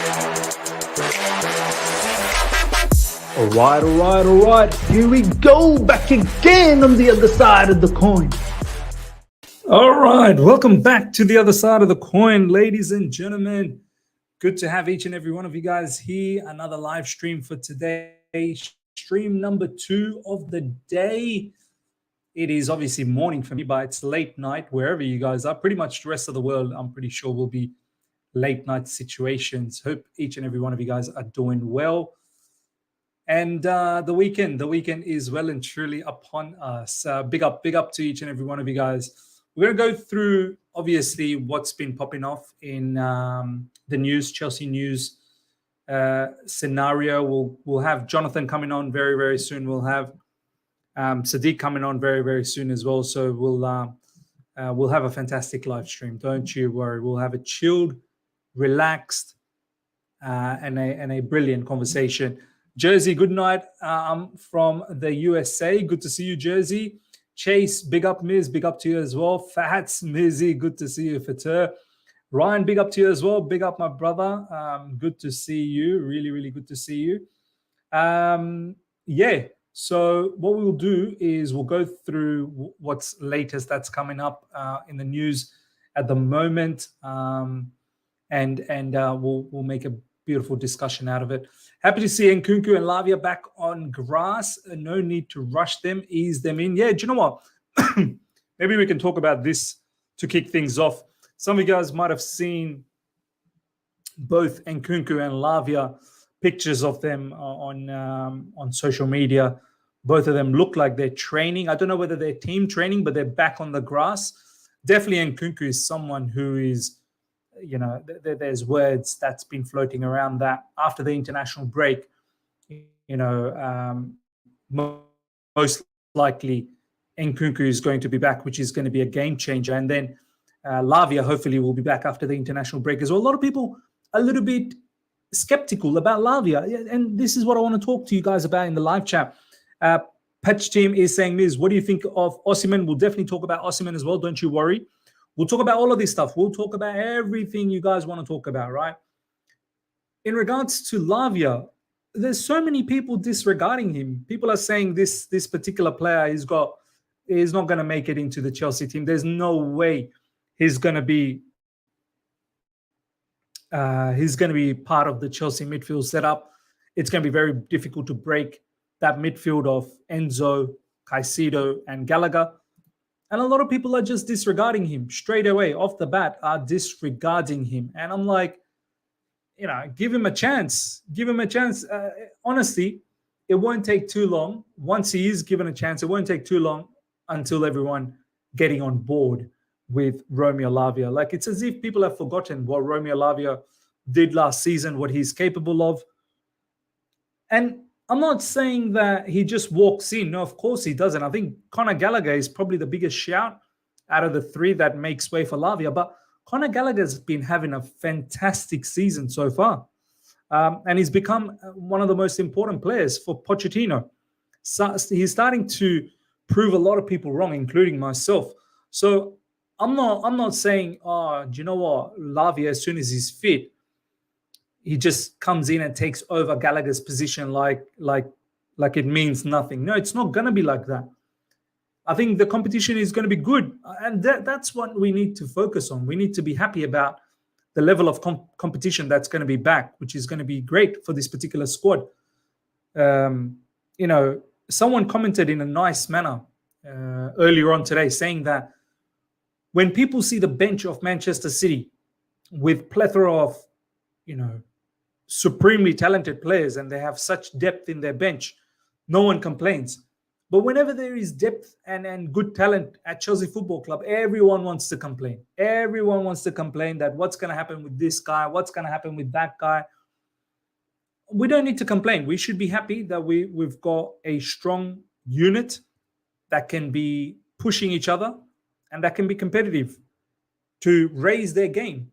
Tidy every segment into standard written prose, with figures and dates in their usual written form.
All right. Here we go, back again on the other side of the coin. All right, welcome back to the other side of the coin, ladies and gentlemen. Good to have each and every one of you guys here. Another live stream for today, stream number 2 of the day. It is obviously morning for me, but it's late night wherever you guys are. Pretty much the rest of the world, I'm pretty sure, will be late night situations. Hope each and every one of you guys are doing well. And the weekend is well and truly upon us. Big up to each and every one of you guys. We're going to go through, obviously, what's been popping off in the news, Chelsea news scenario. We'll have Johnathan coming on very, very soon. We'll have Sadik coming on very, very soon as well. So we'll have a fantastic live stream. Don't you worry. We'll have a chilled, relaxed, and a brilliant conversation. Jersey, good night. I'm from the USA. Good to see you, Jersey. Chase, big up, Miz. Big up to you as well. Fats, Mizzy, good to see you. Fatur. Ryan, big up to you as well. Big up, my brother. Good to see you. Really, really good to see you. Yeah. So what we will do is we'll go through what's latest that's coming up in the news at the moment, and we'll make a beautiful discussion out of it. Happy to see Nkunku and Lavia back on grass. No need to rush them, ease them in. Yeah, do you know what? Maybe we can talk about this to kick things off. Some of you guys might have seen both Nkunku and Lavia, pictures of them on social media. Both of them look like they're training. I don't know whether they're team training, but they're back on the grass. Definitely Nkunku is someone who is, you know, there's words that's been floating around that after the international break, you know, most likely Nkunku is going to be back, which is going to be a game changer. And then Lavia hopefully will be back after the international break as well. A lot of people a little bit skeptical about Lavia. And this is what I want to talk to you guys about in the live chat. Poch team is saying, Miz, what do you think of Osimhen? We'll definitely talk about Osimhen as well. Don't you worry. We'll talk about all of this stuff. We'll talk about everything you guys want to talk about, right? In regards to Lavia, there's so many people disregarding him. People are saying this particular player is not going to make it into the Chelsea team. There's no way he's going to be part of the Chelsea midfield setup. It's going to be very difficult to break that midfield of Enzo, Caicedo, and Gallagher. And a lot of people are just disregarding him straight away off the bat, are disregarding him. And I'm like, you know, give him a chance. Give him a chance. Honestly, it won't take too long. Once he is given a chance, it won't take too long until everyone getting on board with Romeo Lavia. Like, it's as if people have forgotten what Romeo Lavia did last season, what he's capable of. And I'm not saying that he just walks in. No, of course he doesn't. I think Conor Gallagher is probably the biggest shout out of the three that makes way for Lavia. But Conor Gallagher's been having a fantastic season so far. And he's become one of the most important players for Pochettino. So he's starting to prove a lot of people wrong, including myself. So I'm not saying, oh, do you know what? Lavia, as soon as he's fit, he just comes in and takes over Gallagher's position like it means nothing. No, it's not going to be like that. I think the competition is going to be good. And that's what we need to focus on. We need to be happy about the level of competition that's going to be back, which is going to be great for this particular squad. You know, someone commented in a nice manner earlier on today saying that when people see the bench of Manchester City with plethora of, you know, supremely talented players, and they have such depth in their bench, no one complains. But whenever there is depth and good talent at Chelsea Football Club, everyone wants to complain. Everyone wants to complain that what's going to happen with this guy, what's going to happen with that guy. We don't need to complain. We should be happy that we've got a strong unit that can be pushing each other and that can be competitive to raise their game.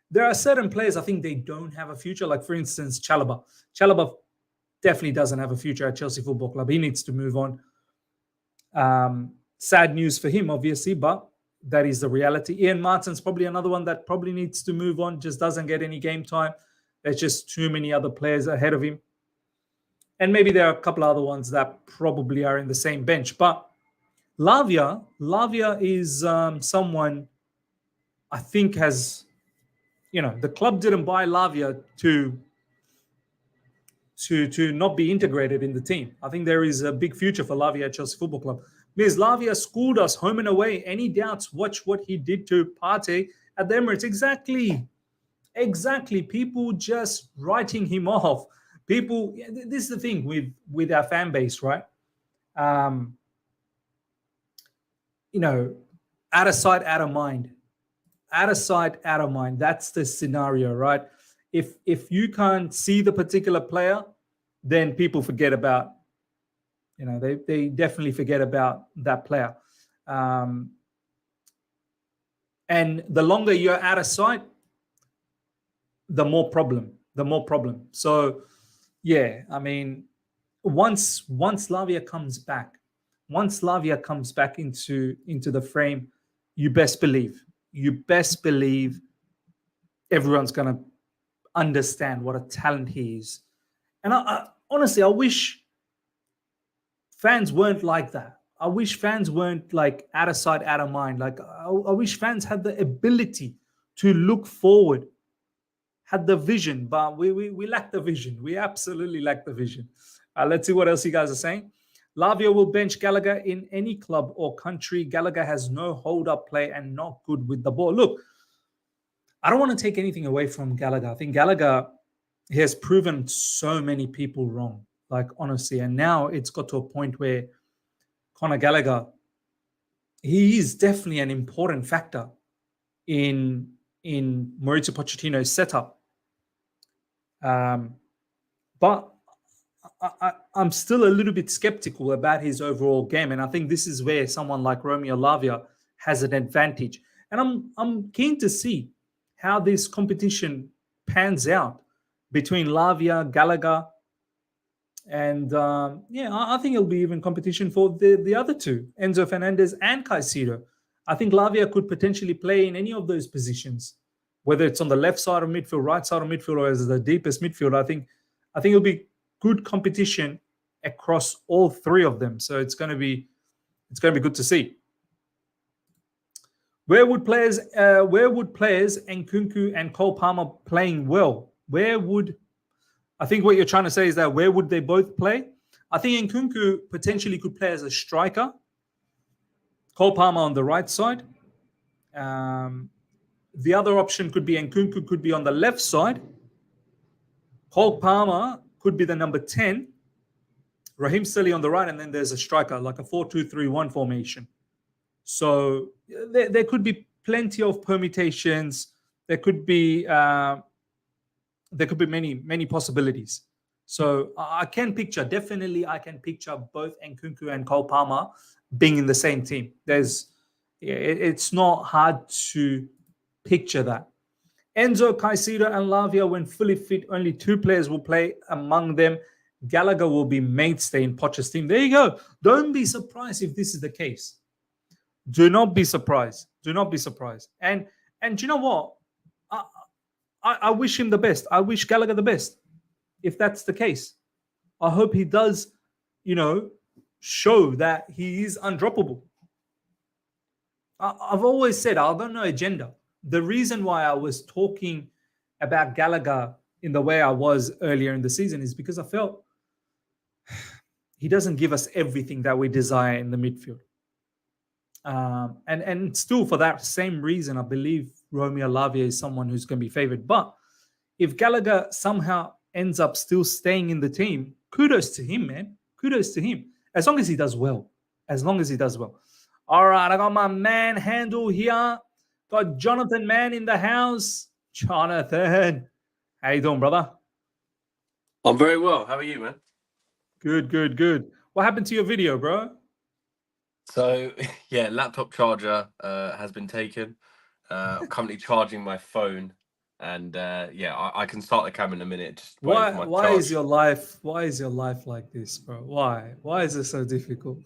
There are certain players, I think they don't have a future. Like, for instance, Chalobah. Chalobah definitely doesn't have a future at Chelsea Football Club. He needs to move on. Sad news for him, obviously, but that is the reality. Ian Martin's probably another one that probably needs to move on, just doesn't get any game time. There's just too many other players ahead of him. And maybe there are a couple other ones that probably are in the same bench. But Lavia is someone I think has, the club didn't buy Lavia to not be integrated in the team. I think there is a big future for Lavia at Chelsea Football Club. Because Lavia schooled us home and away. Any doubts? Watch what he did to Partey at the Emirates. Exactly. People just writing him off. People. This is the thing with our fan base, right? Out of sight, out of mind. Out of sight, out of mind. That's the scenario, right? If you can't see the particular player, then people forget about, they definitely forget about that player. And the longer you're out of sight, the more problem. So, yeah, I mean, once Lavia comes back into the frame, you best believe everyone's going to understand what a talent he is. And I honestly, I wish fans weren't like that. I wish fans weren't like out of sight, out of mind. Like I wish fans had the ability to look forward, had the vision, but we lack the vision. We absolutely lack the vision. Let's see what else you guys are saying. Lavia will bench Gallagher in any club or country. Gallagher has no hold-up play and not good with the ball. Look, I don't want to take anything away from Gallagher. I think Gallagher, he has proven so many people wrong, like honestly. And now it's got to a point where Conor Gallagher, he is definitely an important factor in Mauricio Pochettino's setup. But I'm still a little bit skeptical about his overall game. And I think this is where someone like Romeo Lavia has an advantage. And I'm keen to see how this competition pans out between Lavia, Gallagher, and I think it'll be even competition for the other two, Enzo Fernandez and Caicedo. I think Lavia could potentially play in any of those positions, whether it's on the left side of midfield, right side of midfield, or as the deepest midfield. I think it'll be good competition across all three of them. So it's going to be good to see. Where would players Nkunku and Cole Palmer playing well? I think what you're trying to say is that where would they both play? I think Nkunku potentially could play as a striker. Cole Palmer on the right side. The other option could be Nkunku could be on the left side. Cole Palmer could be the number 10. Raheem Sterling on the right, and then there's a striker, like a 4-2-3-1 formation. So there could be plenty of permutations. There could be many possibilities. So I can picture both Nkunku and Cole Palmer being in the same team. It's not hard to picture that. Enzo, Caicedo, and Lavia, when fully fit, only 2 players will play among them. Gallagher will be mainstay in Poch's team. There you go. Don't be surprised if this is the case. Do not be surprised. And do you know what? I wish him the best. I wish Gallagher the best. If that's the case, I hope he does, show that he is undroppable. I've always said I got no agenda. The reason why I was talking about Gallagher in the way I was earlier in the season is because I felt he doesn't give us everything that we desire in the midfield. And still for that same reason, I believe Romeo Lavia is someone who's going to be favored. But if Gallagher somehow ends up still staying in the team, kudos to him, man. Kudos to him. As long as he does well. All right, I got my man handle here. Got Johnathan Man in the house. Johnathan, how you doing, brother? I'm very well. How are you, man? Good. What happened to your video, bro? So, yeah, laptop charger has been taken. I'm currently charging my phone, and I can start the camera in a minute. Just why is your life like this, bro? Why is it so difficult?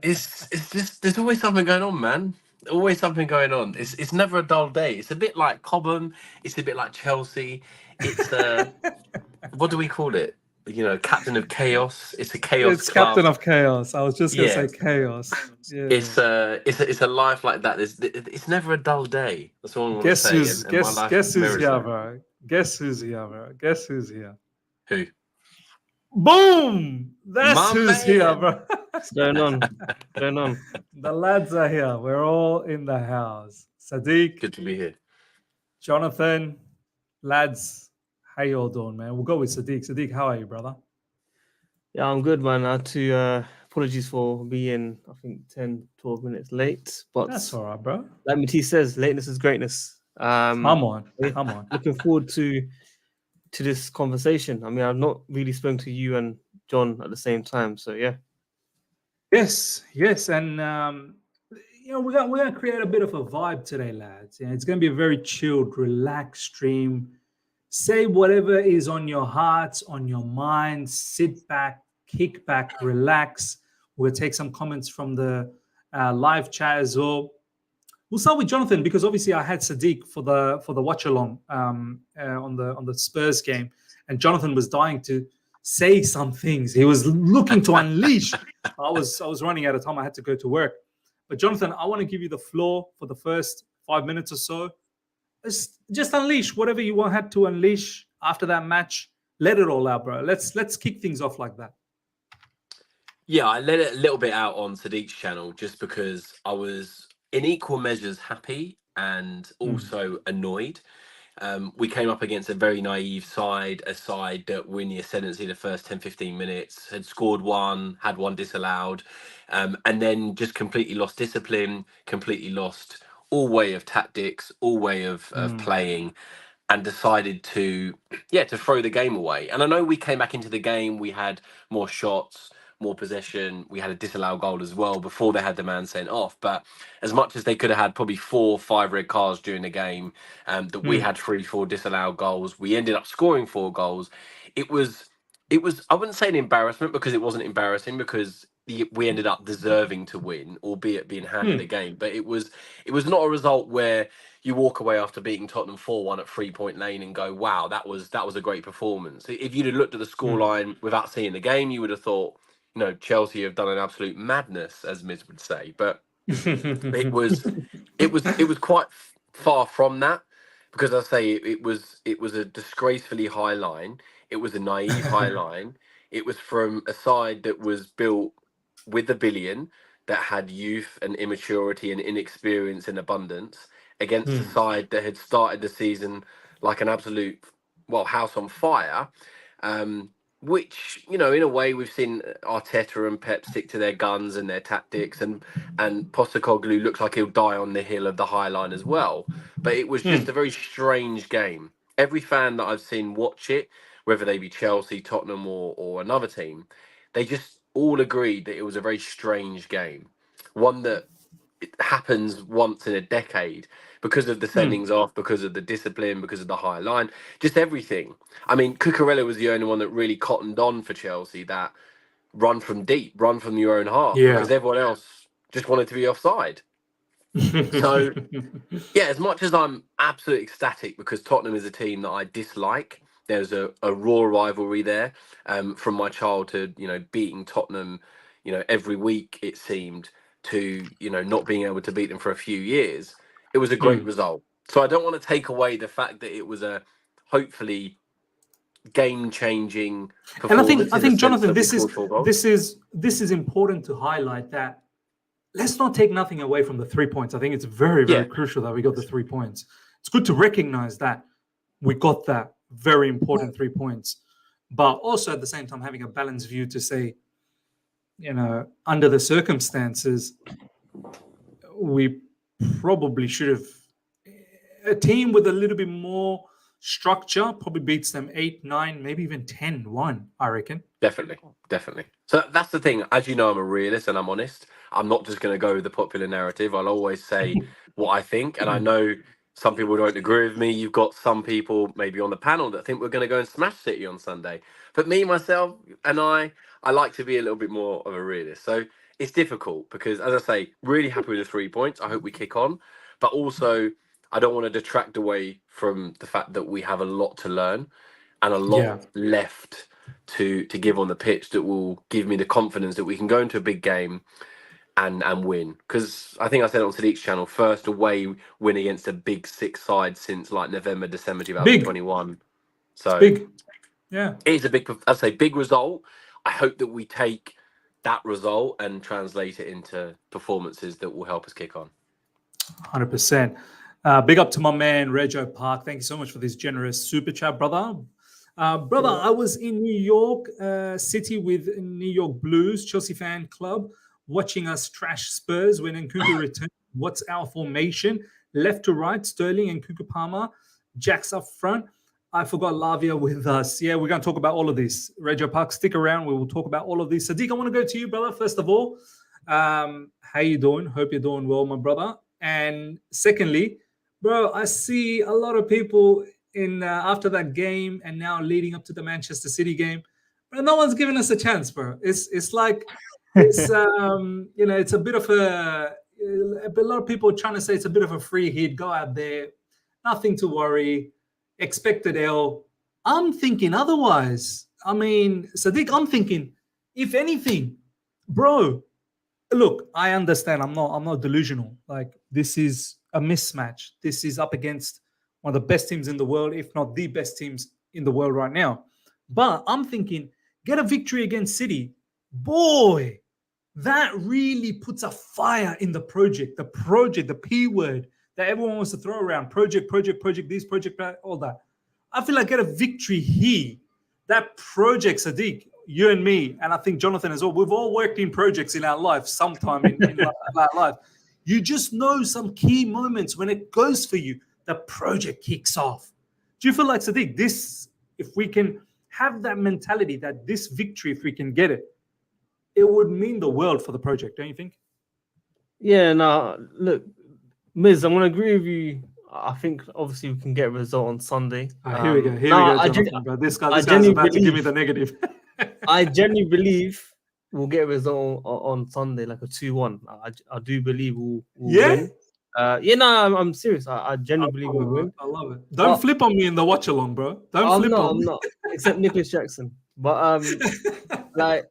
It's just there's always something going on, man. Always something going on. It's never a dull day. It's a bit like Cobham. It's a bit like Chelsea. it's what do we call it? You know, captain of chaos. It's a chaos It's club. Captain of Chaos. I was just gonna Yeah, say chaos. Yeah. it's a life like that. It's never a dull day. That's all I want to Guess say. who's And my life guess who's mirrors here, that. bro? Guess who's here, bro? Guess who's here? Who? Boom! That's My who's here, man. bro. What's going on? What's going on? The lads are here. We're all in the house. Sadiq, Good to be here. Jonathan, lads, how you all doing, man? We'll go with Sadiq. Sadiq, how are you, brother? Yeah, I'm good, man. I had to apologies for being, I think, 10, 12 minutes late. But That's all right, bro. like Matisse says, lateness is greatness. Come on. Looking forward to this conversation. I mean, I've not really spoken to you and John at the same time, so yeah. Yes, and we're gonna create a bit of a vibe today, lads. Yeah, it's gonna be a very chilled, relaxed stream. Say whatever is on your hearts, on your minds. Sit back, kick back, relax. We'll take some comments from the live chat as well. We'll start with Jonathan because obviously I had Sadiq for the watch along on the Spurs game, and Jonathan was dying to say some things. He was looking to unleash. I was running out of time. I had to go to work. But Jonathan, I want to give you the floor for the first 5 minutes or so. Just unleash whatever you had to unleash after that match. Let it all out, bro. Let's kick things off like that. Yeah, I let it a little bit out on Sadiq's channel just because I was in equal measures happy and also annoyed. We came up against a very naive side, a side that were in the ascendancy the first 10, 15 minutes, had scored one, had one disallowed, and then just completely lost discipline, completely lost all way of tactics, all way of playing, and decided to throw the game away. And I know we came back into the game, we had more shots, more possession, we had a disallowed goal as well before they had the man sent off. But as much as they could have had probably 4 or 5 red cards during the game, that we had 3, 4 disallowed goals, we ended up scoring 4 goals. It was I wouldn't say an embarrassment because it wasn't embarrassing because we ended up deserving to win, albeit being handed the game. But it was not a result where you walk away after beating Tottenham 4-1 at 3-Point Lane and go, wow, that was a great performance. If you'd have looked at the scoreline without seeing the game, you would have thought, Chelsea have done an absolute madness, as Miz would say. But it was quite far from that, because I say it was a disgracefully high line. It was a naive high line. It was from a side that was built with a billion, that had youth and immaturity and inexperience in abundance, against a side that had started the season like an absolute house on fire. Which, in a way, we've seen Arteta and Pep stick to their guns and their tactics, and Postecoglou looks like he'll die on the hill of the High Line as well. But it was just a very strange game. Every fan that I've seen watch it, whether they be Chelsea, Tottenham, or another team, they just all agreed that it was a very strange game. One that happens once in a decade because of the sendings off, because of the discipline, because of the high line, just everything. I mean, Cucurella was the only one that really cottoned on for Chelsea, that run from deep, run from your own half, because everyone else just wanted to be offside. So, yeah, as much as I'm absolutely ecstatic because Tottenham is a team that I dislike, there's a raw rivalry there from my childhood, beating Tottenham, every week it seemed, to, not being able to beat them for a few years. It was a great result. So I don't want to take away the fact that it was a hopefully game-changing performance. And I think Jonathan, this is important to highlight that. Let's not take nothing away from the 3 points. I think it's very, very crucial that we got the 3 points. It's good to recognize that we got that very important 3 points, but also at the same time having a balanced view to say, under the circumstances, we probably should have. A team with a little bit more structure probably beats them 8, 9, maybe even 10-1, I reckon. Definitely. So that's the thing. As you know, I'm a realist and I'm honest. I'm not just going to go with the popular narrative. I'll always say what I think. And I know some people don't agree with me. You've got some people maybe on the panel that think we're going to go and smash City on Sunday. But me, myself, and I like to be a little bit more of a realist. So it's difficult because, as I say, really happy with the 3 points. I hope we kick on. But also, I don't want to detract away from the fact that we have a lot to learn and a lot left to give on the pitch that will give me the confidence that we can go into a big game and win. Because I think I said it on Sadiq's channel, first away win against a big six side since like November, December 2021. So it's big. Yeah. It's a big, I'd say, big result. I hope that we take that result and translate it into performances that will help us kick on. 100%. Big up to my man, Rego Park. Thank you so much for this generous super chat, brother. Brother, I was in New York City with New York Blues, Chelsea fan club, watching us trash Spurs when Nkunku returned. What's our formation? Left to right, Sterling and Nkunku Palmer, Jacks up front. I forgot Lavia with us. Yeah, we're going to talk about all of this. Rego Park, stick around. We will talk about all of this. Sadik, I want to go to you, brother, first of all. How you doing? Hope you're doing well, my brother. And secondly, bro, I see a lot of people in after that game and now leading up to the Manchester City game. But no one's giving us a chance, bro. It's like it's it's a bit of a lot of people trying to say it's a bit of a free hit. Go out there, nothing to worry. Expected L. I'm thinking otherwise. I mean, Sadiq, I'm thinking, if anything, bro. Look, I understand. I'm not delusional. Like, this is a mismatch. This is up against one of the best teams in the world, if not the best teams in the world right now. But I'm thinking, get a victory against City. Boy, that really puts a fire in the project. The P word that everyone wants to throw around. Project, this, project, that, all that. I feel like get a victory here. That project, Sadiq, you and me, and I think Johnathan as well, we've all worked in projects in our life sometime in our life. You just know some key moments when it goes for you, the project kicks off. Do you feel like, Sadiq, this, if we can have that mentality, that this victory, if we can get it, it would mean the world for the project, don't you think? Yeah, no, look, Miz, I'm going to agree with you. I think obviously we can get a result on Sunday. Here we go, Jonathan, bro. This guy's about to give me the negative. I genuinely believe we'll get a result on Sunday, like a 2-1. I do believe we'll win. I'm serious. I genuinely believe we'll win. I love it. Don't flip on me in the watch along, bro. I'm not. Except Nicolas Jackson. But like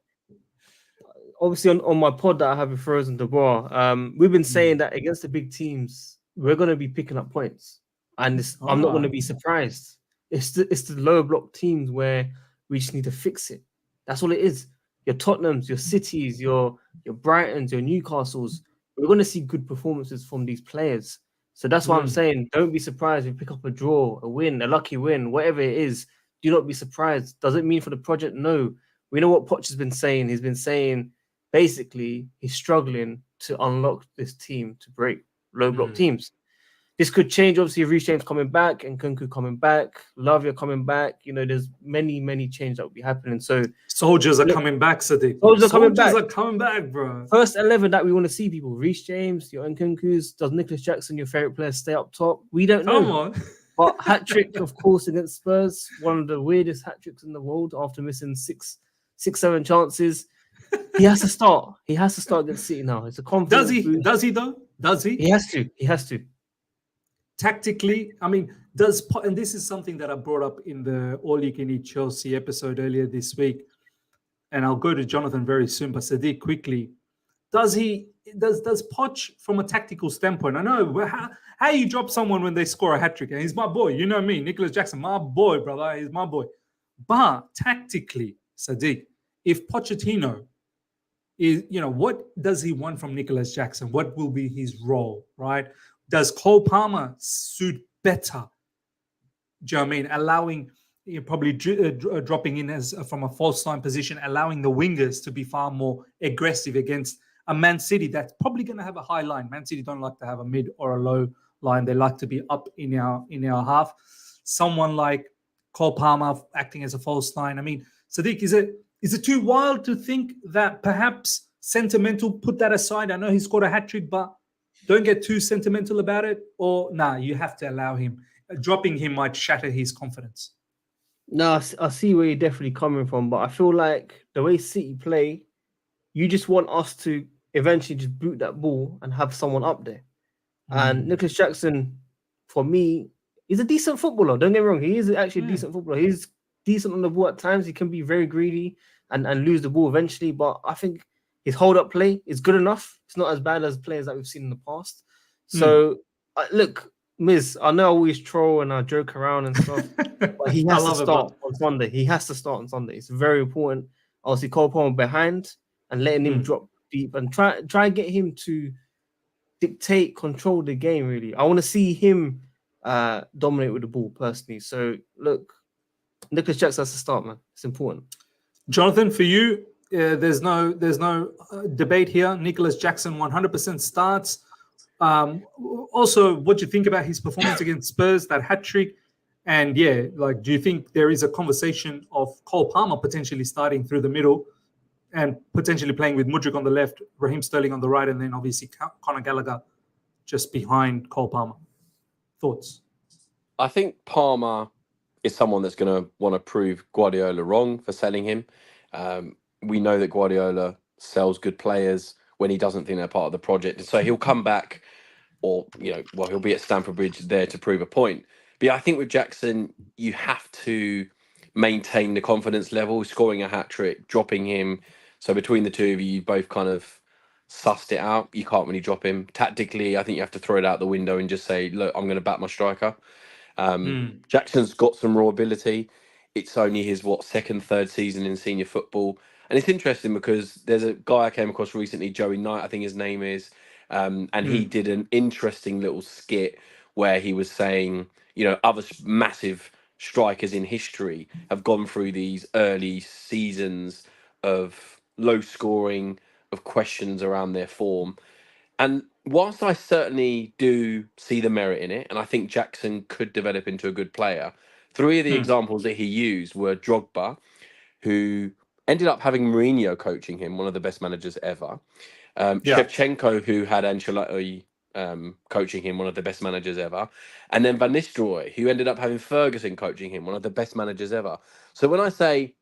obviously on my pod that I have with Frozen Deborah, we've been saying that against the big teams, we're gonna be picking up points. And I'm not gonna be surprised. It's the lower block teams where we just need to fix it. That's all it is. Your Tottenhams, your Cities, your Brightons, your Newcastles. We're going to see good performances from these players. So that's why I'm saying, don't be surprised if we pick up a draw, a win, a lucky win, whatever it is. Do not be surprised. Does it mean for the project? No. We know what Poch has been saying. He's been saying, basically, he's struggling to unlock this team to break low block teams. This could change, obviously, if Reece James coming back and Nkunku coming back, Lavia coming back. You know, there's many changes that will be happening. So soldiers are coming back, Sadiq. Soldiers are coming back, bro. First 11 that we want to see people. Reece James, your Nkunku's. Does Nicolas Jackson, your favorite player, stay up top? We don't know. Come on. But hat-trick, of course, against Spurs. One of the weirdest hat-tricks in the world after missing six, 7 chances. He has to start. He has to start against City now. It's a confidence. Does he though? Does he? He has to. Tactically, I mean, and this is something that I brought up in the All You Can Eat Chelsea episode earlier this week, and I'll go to Johnathan very soon, but Sadiq, quickly, does Poch from a tactical standpoint? I know how you drop someone when they score a hat-trick, and he's my boy, you know me, Nicolas Jackson, my boy, brother, he's my boy. But tactically, Sadiq, if Pochettino is, what does he want from Nicolas Jackson? What will be his role, right? Does Cole Palmer suit better? Do you know what I mean? Allowing, probably dropping in as from a false line position, allowing the wingers to be far more aggressive against a Man City that's probably going to have a high line. Man City don't like to have a mid or a low line. They like to be up in our half. Someone like Cole Palmer acting as a false line. I mean, Sadiq, is it too wild to think that perhaps sentimental, put that aside? I know he scored a hat-trick, but don't get too sentimental about it, or you have to allow him. Dropping him might shatter his confidence. No, I see where you're definitely coming from, but I feel like the way City play, you just want us to eventually just boot that ball and have someone up there. And Nicolas Jackson, for me, he's a decent footballer. Don't get me wrong. He is actually a decent footballer. He's decent on the ball at times. He can be very greedy and lose the ball eventually. But I think his hold-up play is good enough. It's not as bad as players that we've seen in the past. So, look, Miz, I know I always troll and I joke around and stuff, but he has to start on Sunday. He has to start on Sunday. It's very important. Obviously, Cole Palmer behind and letting him drop deep and try and get him to dictate, control the game, really. I want to see him dominate with the ball, personally. So, look, Nicolas Jackson has to start, man. It's important. Jonathan, for you, there's no debate here. Nicolas Jackson 100% starts. Also, what do you think about his performance against Spurs, that hat trick? And do you think there is a conversation of Cole Palmer potentially starting through the middle and potentially playing with Mudryk on the left, Raheem Sterling on the right, and then obviously Conor Gallagher just behind Cole Palmer? Thoughts? I think Palmer is someone that's going to want to prove Guardiola wrong for selling him. We know that Guardiola sells good players when he doesn't think they're part of the project. So he'll come back he'll be at Stamford Bridge there to prove a point. But I think with Jackson, you have to maintain the confidence level, scoring a hat-trick, dropping him. So between the two of you, you both kind of sussed it out. You can't really drop him. Tactically, I think you have to throw it out the window and just say, look, I'm going to back my striker. Jackson's got some raw ability. It's only his, second, third season in senior football. And it's interesting because there's a guy I came across recently, Joey Knight, I think his name is, and he did an interesting little skit where he was saying, other massive strikers in history have gone through these early seasons of low scoring, of questions around their form. And whilst I certainly do see the merit in it, and I think Jackson could develop into a good player, three of the examples that he used were Drogba, who ended up having Mourinho coaching him, one of the best managers ever. Shevchenko, who had Ancelotti coaching him, one of the best managers ever. And then Van Nistelrooy, who ended up having Ferguson coaching him, one of the best managers ever. So when I say,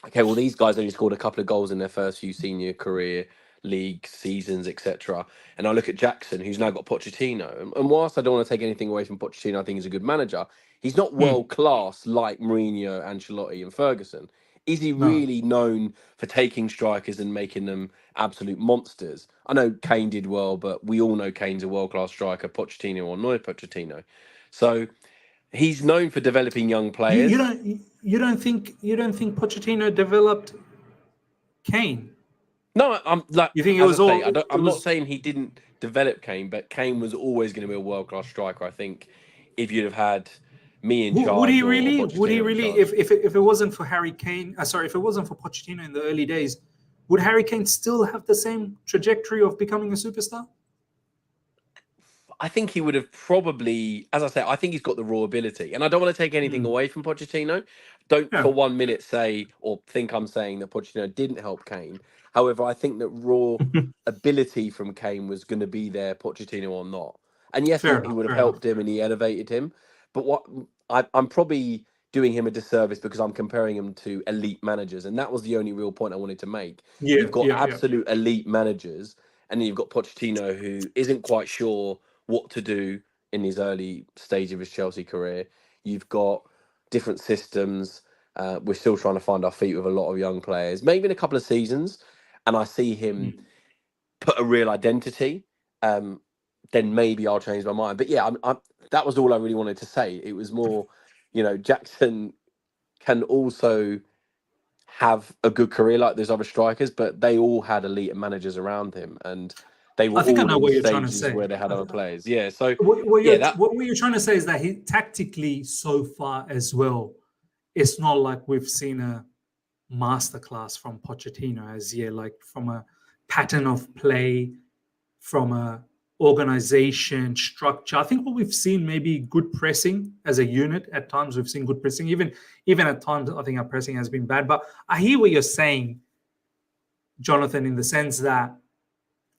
okay, well, these guys only scored a couple of goals in their first few senior career league seasons, etc. And I look at Jackson, who's now got Pochettino. And whilst I don't want to take anything away from Pochettino, I think he's a good manager. He's not world class like Mourinho, Ancelotti, and Ferguson. Is he really known for taking strikers and making them absolute monsters? I know Kane did well, but we all know Kane's a world-class striker, Pochettino or no Pochettino. So he's known for developing young players. You don't think Pochettino developed Kane? No, I'm like, you think it was all? I'm not saying he didn't develop Kane, but Kane was always going to be a world-class striker. I think if you'd have had me in charge, would he really? If it wasn't for Harry Kane, if it wasn't for Pochettino in the early days, would Harry Kane still have the same trajectory of becoming a superstar? I think he would have probably, as I say, I think he's got the raw ability. And I don't want to take anything away from Pochettino. Don't for 1 minute say or think I'm saying that Pochettino didn't help Kane. However, I think that raw ability from Kane was going to be there, Pochettino or not. And yes, he would have helped him and he elevated him. But I'm probably doing him a disservice because I'm comparing him to elite managers. And that was the only real point I wanted to make. You've got absolute elite managers. And then you've got Pochettino, who isn't quite sure what to do in his early stage of his Chelsea career. You've got different systems. We're still trying to find our feet with a lot of young players, maybe in a couple of seasons. And I see him put a real identity. Then maybe I'll change my mind. But yeah, that was all I really wanted to say. It was more, Jackson can also have a good career like those other strikers, but they all had elite managers around him, and they were all in stages where they had other players. Yeah. So what you're trying to say is that he tactically so far as well, it's not like we've seen a masterclass from Pochettino as like from a pattern of play, from a organization structure. I think what we've seen maybe good pressing as a unit. At times we've seen good pressing. Even at times I think our pressing has been bad. But I hear what you're saying, Jonathan, in the sense that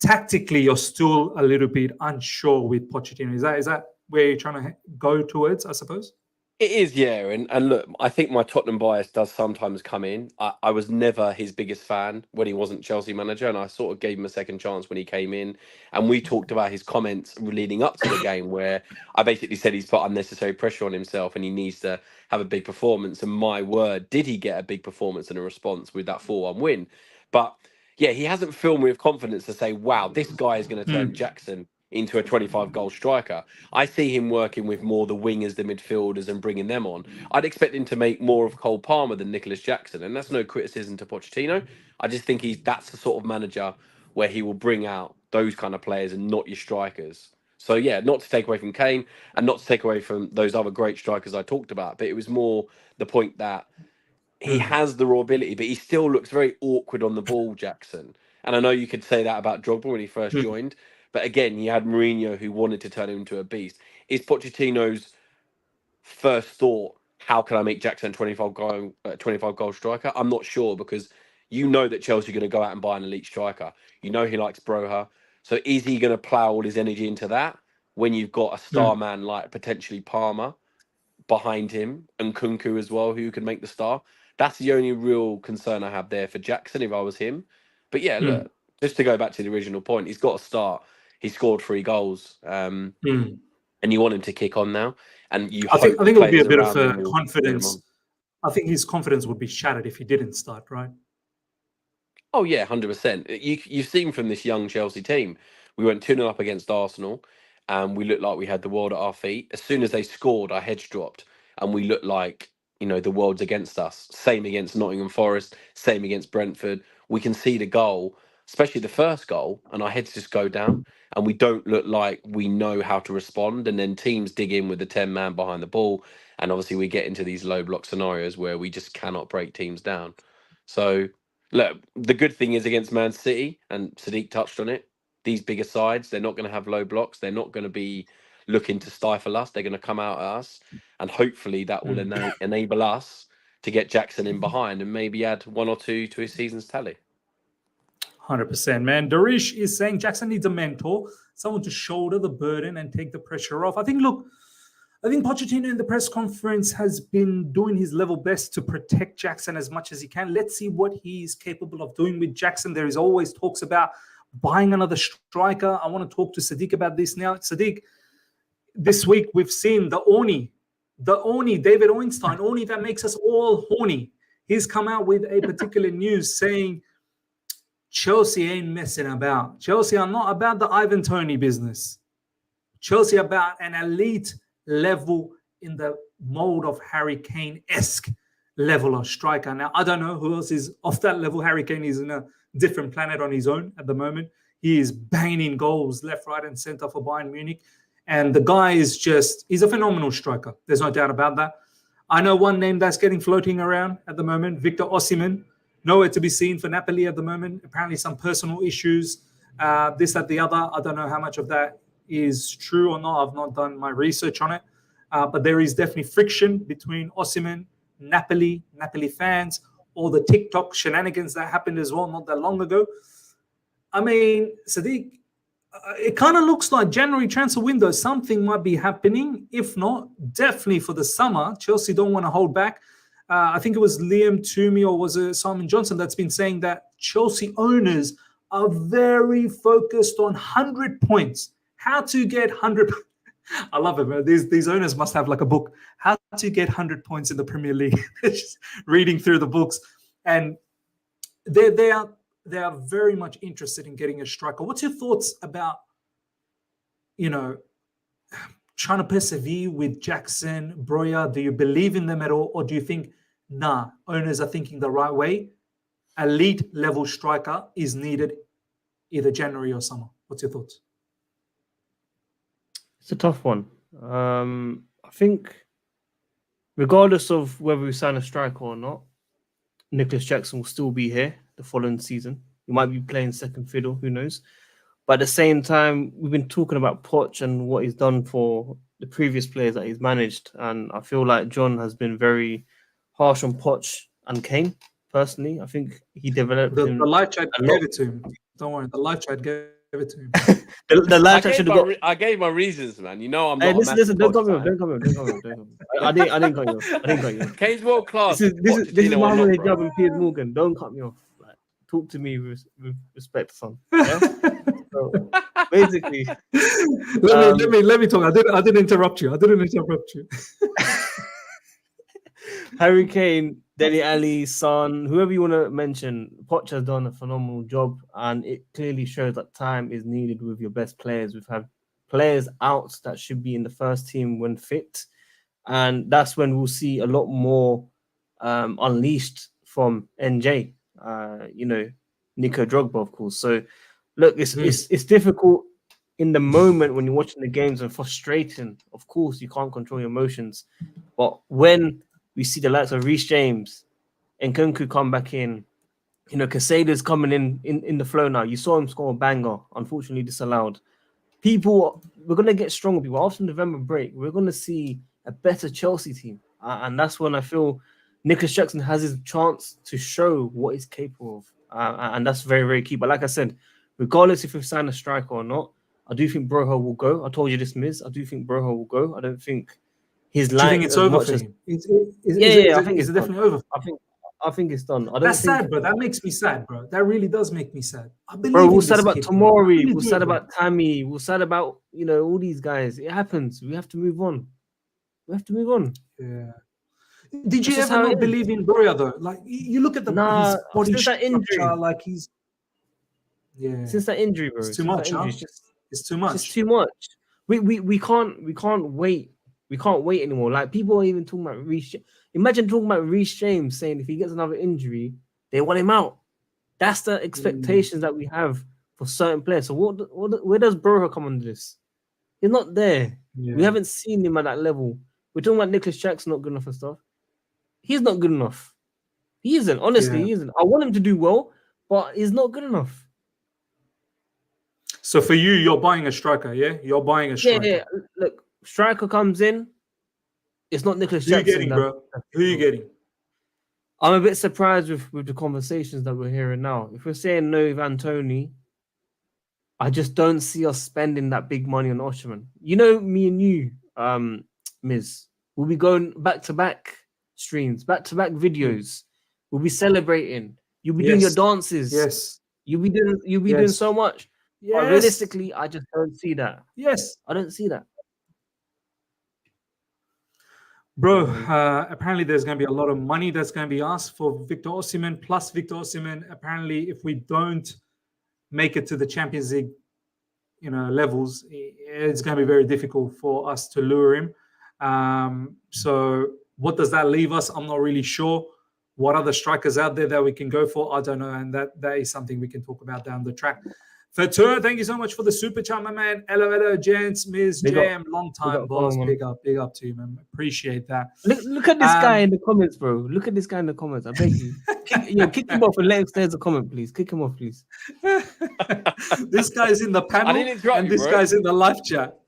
tactically you're still a little bit unsure with Pochettino. Is that where you're trying to go towards, I suppose? It is, yeah. And look, I think my Tottenham bias does sometimes come in. I was never his biggest fan when he wasn't Chelsea manager, and I sort of gave him a second chance when he came in. And we talked about his comments leading up to the game, where I basically said he's put unnecessary pressure on himself and he needs to have a big performance. And my word, did he get a big performance and a response with that 4-1 win? But yeah, he hasn't filled me with confidence to say, wow, this guy is going to turn Jackson into a 25-goal striker. I see him working with more the wingers, the midfielders, and bringing them on. I'd expect him to make more of Cole Palmer than Nicolas Jackson, and that's no criticism to Pochettino. I just think that's the sort of manager where he will bring out those kind of players and not your strikers. So yeah, not to take away from Kane and not to take away from those other great strikers I talked about, but it was more the point that he has the raw ability, but he still looks very awkward on the ball, Jackson. And I know you could say that about Drogba when he first joined, but again, you had Mourinho who wanted to turn him into a beast. Is Pochettino's first thought, how can I make Jackson a 25 goal striker? I'm not sure, because you know that Chelsea are going to go out and buy an elite striker. You know he likes Broha. So is he going to plough all his energy into that when you've got a star man like potentially Palmer behind him and Nkunku as well, who can make the star? That's the only real concern I have there for Jackson if I was him. But yeah, look, just to go back to the original point, he's got to start. He scored 3 goals, and you want him to kick on now. And I think it would be a bit of confidence. I think his confidence would be shattered if he didn't start, right? Oh yeah, 100%. You've seen from this young Chelsea team, we went 2-0 up against Arsenal, and we looked like we had the world at our feet. As soon as they scored, our heads dropped, and we looked like, the world's against us. Same against Nottingham Forest, same against Brentford. We can see the goal, especially the first goal, and our heads just go down, and we don't look like we know how to respond. And then teams dig in with the 10-man behind the ball, and obviously we get into these low block scenarios where we just cannot break teams down. So look, the good thing is against Man City, and Sadik touched on it, these bigger sides, they're not going to have low blocks. They're not going to be looking to stifle us. They're going to come out at us. And hopefully that will enable us to get Jackson in behind and maybe add 1 or 2 to his season's tally. 100%, man. Darish is saying Jackson needs a mentor, someone to shoulder the burden and take the pressure off. I think Pochettino in the press conference has been doing his level best to protect Jackson as much as he can. Let's see what he's capable of doing with Jackson. There is always talks about buying another striker. I want to talk to Sadik about this now. Sadik, this week we've seen the Oni, David Ornstein, Oni that makes us all horny. He's come out with a particular news saying Chelsea ain't messing about. Chelsea are not about the Ivan Toney business. Chelsea about an elite level in the mold of Harry Kane-esque level of striker. Now, I don't know who else is off that level. Harry Kane is in a different planet on his own at the moment. He is banging goals left, right, and center for Bayern Munich. And the guy is he's a phenomenal striker. There's no doubt about that. I know one name that's getting floating around at the moment, Victor Osimhen. Nowhere to be seen for Napoli at the moment. Apparently some personal issues, this, that, the other. I don't know how much of that is true or not. I've not done my research on it. But there is definitely friction between Osimhen, Napoli fans, all the TikTok shenanigans that happened as well not that long ago. I mean, Sadik, it kind of looks like January transfer window, something might be happening. If not, definitely for the summer. Chelsea don't want to hold back. I think it was Liam Toomey or was it Simon Johnson that's been saying that Chelsea owners are very focused on 100 points. How to get 100 I love it, man. These owners must have like a book, how to get 100 points in the Premier League. Just reading through the books. And they are very much interested in getting a striker. What's your thoughts about, trying to persevere with Jackson, Broya? Do you believe in them at all? Or do you think, owners are thinking the right way? Elite level striker is needed either January or summer. What's your thoughts? It's a tough one. I think regardless of whether we sign a striker or not, Nicolas Jackson will still be here the following season. He might be playing second fiddle, who knows? But at the same time, we've been talking about Poch and what he's done for the previous players that he's managed. And I feel like John has been very harsh on Poch and Kane, personally. I think he developed the live chat gave it to him. Don't worry, the live chat gave it to him. The live chat should have got. I gave my reasons, man. You know I'm not. Hey, a listen, massive don't Poch cut me off. fan. Don't cut me off. I didn't cut you off. I didn't cut you off. Kane's world class. This is Pochettino or Mohamed not, bro. Hijab and Piers Morgan. Don't cut me off. Like, talk to me with respect, son. Yeah. So basically, let me talk. I didn't interrupt you. Harry Kane, Dele Alli, Son, whoever you want to mention, Poch has done a phenomenal job, and it clearly shows that time is needed with your best players. We've had players out that should be in the first team when fit, and that's when we'll see a lot more unleashed from NJ. Nico Drogba, of course. So, look, it's difficult in the moment when you're watching the games and frustrating. Of course, you can't control your emotions, but when we see the likes of Reece James and Nkunku come back in, Casado's coming in the flow now. You saw him score a banger, unfortunately disallowed. We're going to get stronger people. After the November break, we're going to see a better Chelsea team. And that's when I feel Nicolas Jackson has his chance to show what he's capable of. And that's very, very key. But like I said, regardless if we've signed a striker or not, I do think Broho will go. I told you this, Miz. I do think Broho will go. I don't think his line. Do you think it's over for him? I think it's definitely over. I think it's done. That's sad, bro. That makes me sad, bro. That really does make me sad. We're sad about Tomori. We're sad about Tammy. We're sad about all these guys. It happens. We have to move on. Yeah. Did you ever not believe in Broja though? Like you look at his body structure, like he's since that injury, bro. It's too much. It's too much. It's too much. We can't wait. We can't wait anymore. Like people are even talking about Reece. Imagine talking about Reece James saying if he gets another injury, they want him out. That's the expectations that we have for certain players. So where does Broja come under this? He's not there. Yeah. We haven't seen him at that level. We're talking about Nicolas Jackson not good enough and stuff. He's not good enough. He isn't. Honestly, he isn't. I want him to do well, but he's not good enough. So for you, you're buying a striker, yeah? You're buying a striker. Yeah. Look, striker comes in. It's not Nicolas Jackson. Who you getting, bro? Who are you getting? I'm a bit surprised with the conversations that we're hearing now. If we're saying no with Antony, I just don't see us spending that big money on Osherman. Me and you, Miz, we'll be going back-to-back streams, back-to-back videos. We'll be celebrating. You'll be doing your dances. Yes. You'll be doing so much. Yes. But realistically, I just don't see that. Yes. I don't see that. Bro, apparently there's going to be a lot of money that's going to be asked for Victor Osimhen. Plus Victor Osimhen, apparently, if we don't make it to the Champions League, levels, it's going to be very difficult for us to lure him. So what does that leave us? I'm not really sure. What other strikers out there that we can go for? I don't know. And that is something we can talk about down the track. Fatur, thank you so much for the super chat, my man. Hello, gents, Ms. Jam, long time, boss. Big up to you, man. Appreciate that. Look at this guy in the comments, bro. Look at this guy in the comments. I beg you. Kick him off and let him stay as a comment, please. Kick him off, please. This guy's in the panel and this guy's in the live chat.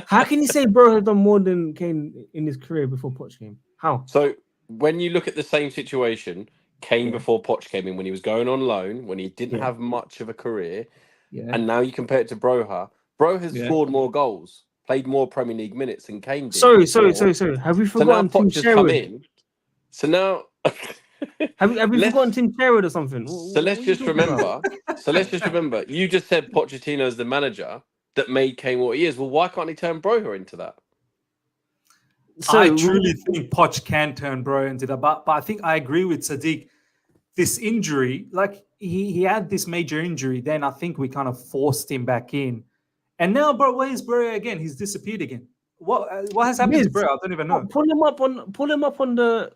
How can you say bro has done more than Kane in his career before Poch came? How? So when you look at the same situation, Kane before Poch came in, when he was going on loan, when he didn't have much of a career, and now you compare it to Broja. Broja's scored more goals, played more Premier League minutes than Kane did. Sorry. Have we forgotten Tim Sherwood? So now have we forgotten Tim Sherwood or something? So let's just remember. You just said Pochettino's the manager that made Kane what he is. Well, why can't he turn Broja into that? So I truly think Poch can turn Broja into that, but I think I agree with Sadik. This injury, like he had this major injury, then I think we kind of forced him back in, and now, bro, where's Broja again? He's disappeared again. What has happened to Broja? I don't even know. Pull him up on the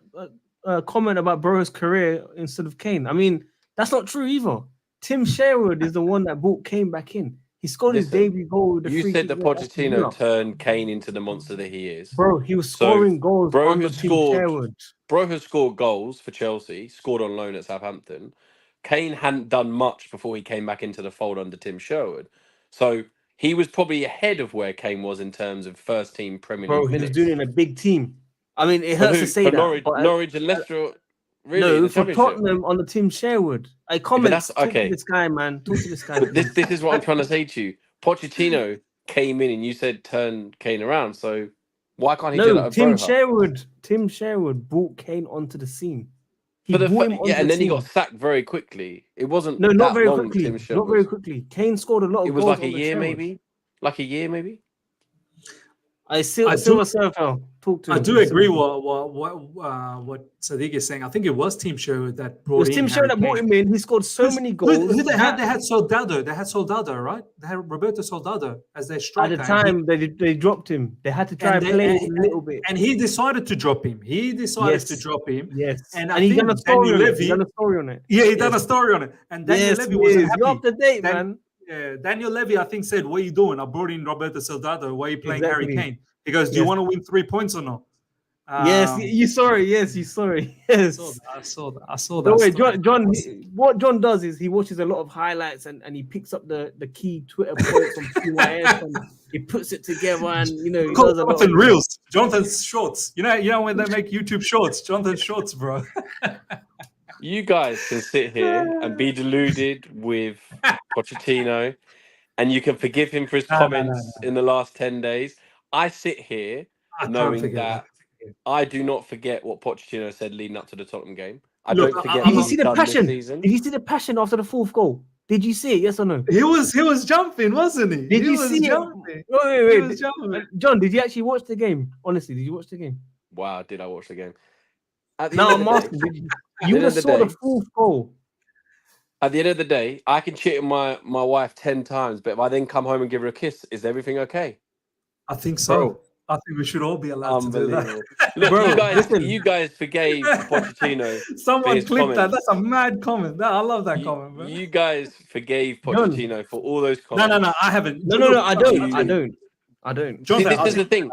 comment about Broja's career instead of Kane. I mean, that's not true either. Tim Sherwood is the one that brought Kane back in. He scored his debut goal with the You said that Pochettino turned Kane into the monster that he is. Bro, he was scoring goals. Bro has scored goals for Chelsea, scored on loan at Southampton. Kane hadn't done much before he came back into the fold under Tim Sherwood. So he was probably ahead of where Kane was in terms of first team Premier League minutes. He was doing it in a big team. I mean, it hurts to say that. Norwich and Leicester. Really? In No, the for Championship? Tottenham on the Tim Sherwood. I but comment. that's Talk okay. to this guy, man. Talk to this guy. But this is what I'm trying to say to you. Pochettino came in and you said turn Kane around. So why can't he do that No, at Tim Broha? Sherwood. Tim Sherwood brought Kane onto the scene. He brought him onto and the then he scene. got sacked very quickly. It wasn't No, not that very long. quickly. Tim Not Sherwood very was. quickly. Kane scored a lot It of was goals like a on the year, Sherwood. maybe. Like a year, maybe. Silver Surfer. Talk to him. I do agree what Sadik is saying. I think it was Team Sherwood that It brought was in Tim Harry Sherwood that Kane. brought him in. He scored so many goals. Who they had? They had Soldado. They had Soldado, right? They had Roberto Soldado as their striker. At the time, they dropped him. They had to try and play him a little bit. And he decided to drop him. Yes. And he done a story on it. He done a story on it. Yeah, he done a story on it. And Daniel Levy wasn't happy. You're up to date, man. Daniel Levy, I think, said, "What are you doing? I brought in Roberto Soldado. Why are you playing Harry Kane?" He goes, "Do you want to win 3 points or not?" Yes, you saw it. Yes, you saw it. Yes, I saw that. No way, John. What John does is he watches a lot of highlights and he picks up the key Twitter points from CYS and he puts it together and he does a lot Jonathan Reels, Jonathan's shorts. You know when they make YouTube shorts, Jonathan's shorts, bro. You guys can sit here and be deluded with Pochettino, and you can forgive him for his comments in the last 10 days. I sit here knowing that I do not forget what Pochettino said leading up to the Tottenham game. I don't forget. Did you see the passion? Did you see the passion after the 4th goal? Did you see it? Yes or no? He was jumping, wasn't he? Did you see it? Wait. John, did you actually watch the game? Honestly, did you watch the game? Wow, did I watch the game? No, I'm asking. You just saw the 4th goal. At the end of the day, I can cheat my wife 10 times, but if I then come home and give her a kiss, is everything okay? I think so. Bro, I think we should all be allowed to do that. Look, bro, you guys forgave Pochettino. Someone clipped that. That's a mad comment. I love that comment, bro. You guys forgave Pochettino for all those comments. No, I haven't. No, I don't. John, this is the thing.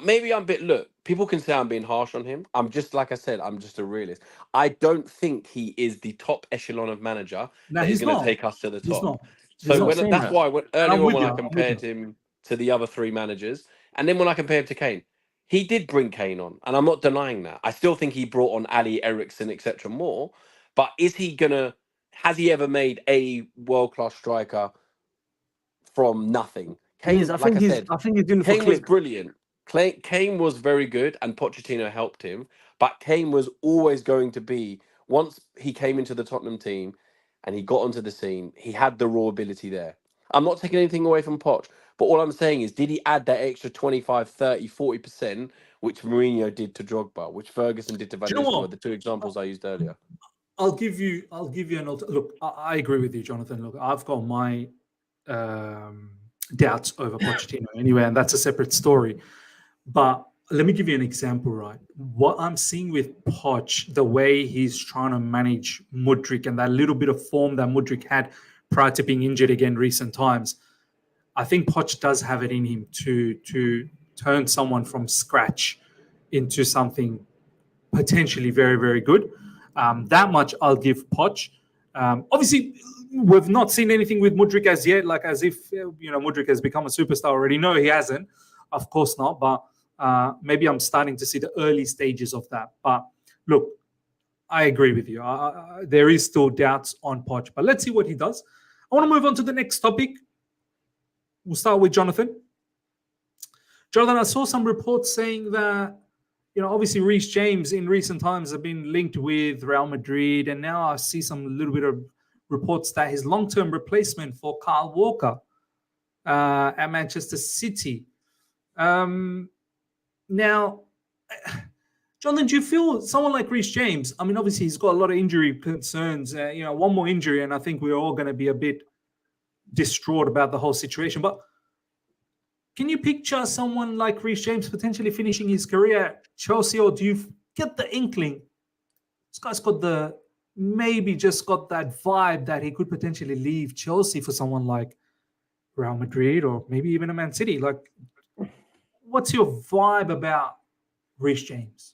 Maybe I'm a bit. Look, people can say I'm being harsh on him. I'm just like I said. I'm just a realist. I don't think he is the top echelon of manager that he's going to take us to the top. That's why earlier on when I compared him to the other 3 managers, and then when I compared him to Kane, he did bring Kane on, and I'm not denying that. I still think he brought on Ali, Eriksson, etc. more. But has he ever made a world-class striker from nothing? Kane, I think he's doing. Kane was brilliant. Kane was very good, and Pochettino helped him. But Kane was always going to be, once he came into the Tottenham team and he got onto the scene, he had the raw ability there. I'm not taking anything away from Poch, but all I'm saying is, did he add that extra 25, 30, 40%, which Mourinho did to Drogba, which Ferguson did to Van Nistelrooy, the 2 examples I used earlier? I'll give you an look. I agree with you, Jonathan. Look, I've got my doubts over Pochettino anyway, and that's a separate story. But let me give you an example, right? What I'm seeing with Poch, the way he's trying to manage Mudryk and that little bit of form that Mudryk had prior to being injured again recent times, I think Poch does have it in him to turn someone from scratch into something potentially very, very good. That much I'll give Poch. Obviously, we've not seen anything with Mudryk as yet, like as if Mudryk has become a superstar already. No, he hasn't. Of course not. But maybe I'm starting to see the early stages of that. But look, I agree with you. There is still doubts on Poch, but let's see what he does. I want to move on to the next topic. We'll start with Jonathan. Jonathan, I saw some reports saying that, obviously Reece James in recent times have been linked with Real Madrid, and now I see some little bit of reports that his long-term replacement for Kyle Walker at Manchester City. Now, Jonathan, do you feel someone like Reece James, I mean, obviously he's got a lot of injury concerns, one more injury, and I think we're all going to be a bit distraught about the whole situation. But can you picture someone like Reece James potentially finishing his career at Chelsea, or do you get the inkling this guy's got maybe just got that vibe that he could potentially leave Chelsea for someone like Real Madrid or maybe even a Man City? Like, what's your vibe about Reece James?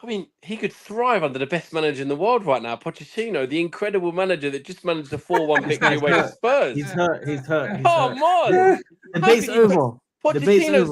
I mean, he could thrive under the best manager in the world right now, Pochettino, the incredible manager that just managed a 4-1 victory away to Spurs. He's hurt. Come on. Debate's over. Pochettino's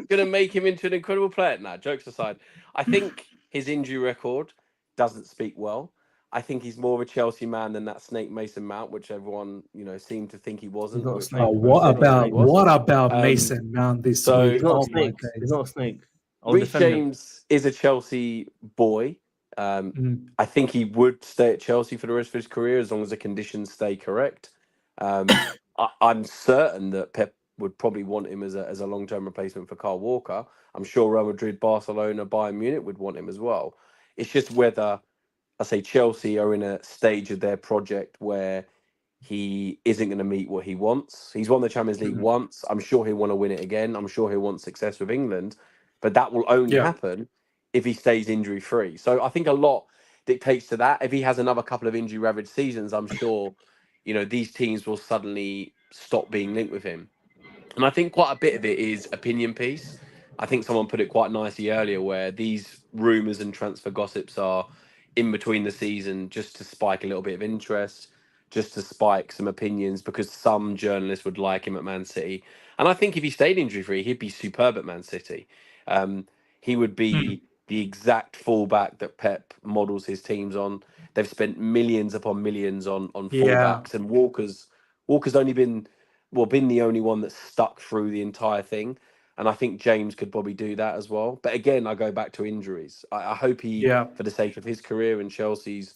gonna make him into an incredible player. Nah, jokes aside, I think his injury record doesn't speak well. I think he's more of a Chelsea man than that snake Mason Mount, which everyone seemed to think he wasn't. not a Which snake. Oh, What what about Mason Mount this so week? He's not a Oh my snake. days. He's not a snake. Reece James is a Chelsea boy. I think he would stay at Chelsea for the rest of his career as long as the conditions stay correct. I'm certain that Pep would probably want him as a long-term replacement for Kyle Walker. I'm sure Real Madrid, Barcelona, Bayern Munich would want him as well. It's just whether, I say, Chelsea are in a stage of their project where he isn't going to meet what he wants. He's won the Champions League once. I'm sure he'll want to win it again. I'm sure he'll want success with England, but that will only happen if he stays injury-free. So I think a lot dictates to that. If he has another couple of injury-ravaged seasons, I'm sure, these teams will suddenly stop being linked with him. And I think quite a bit of it is opinion piece. I think someone put it quite nicely earlier where these rumours and transfer gossips are in between the season just to spike a little bit of interest, just to spike some opinions because some journalists would like him at Man City. And I think if he stayed injury-free, he'd be superb at Man City. He would be the exact fullback that Pep models his teams on. They've spent millions upon millions on fullbacks, and Walker's only been the only one that's stuck through the entire thing. And I think James could probably do that as well. But again, I go back to injuries. I hope for the sake of his career and Chelsea's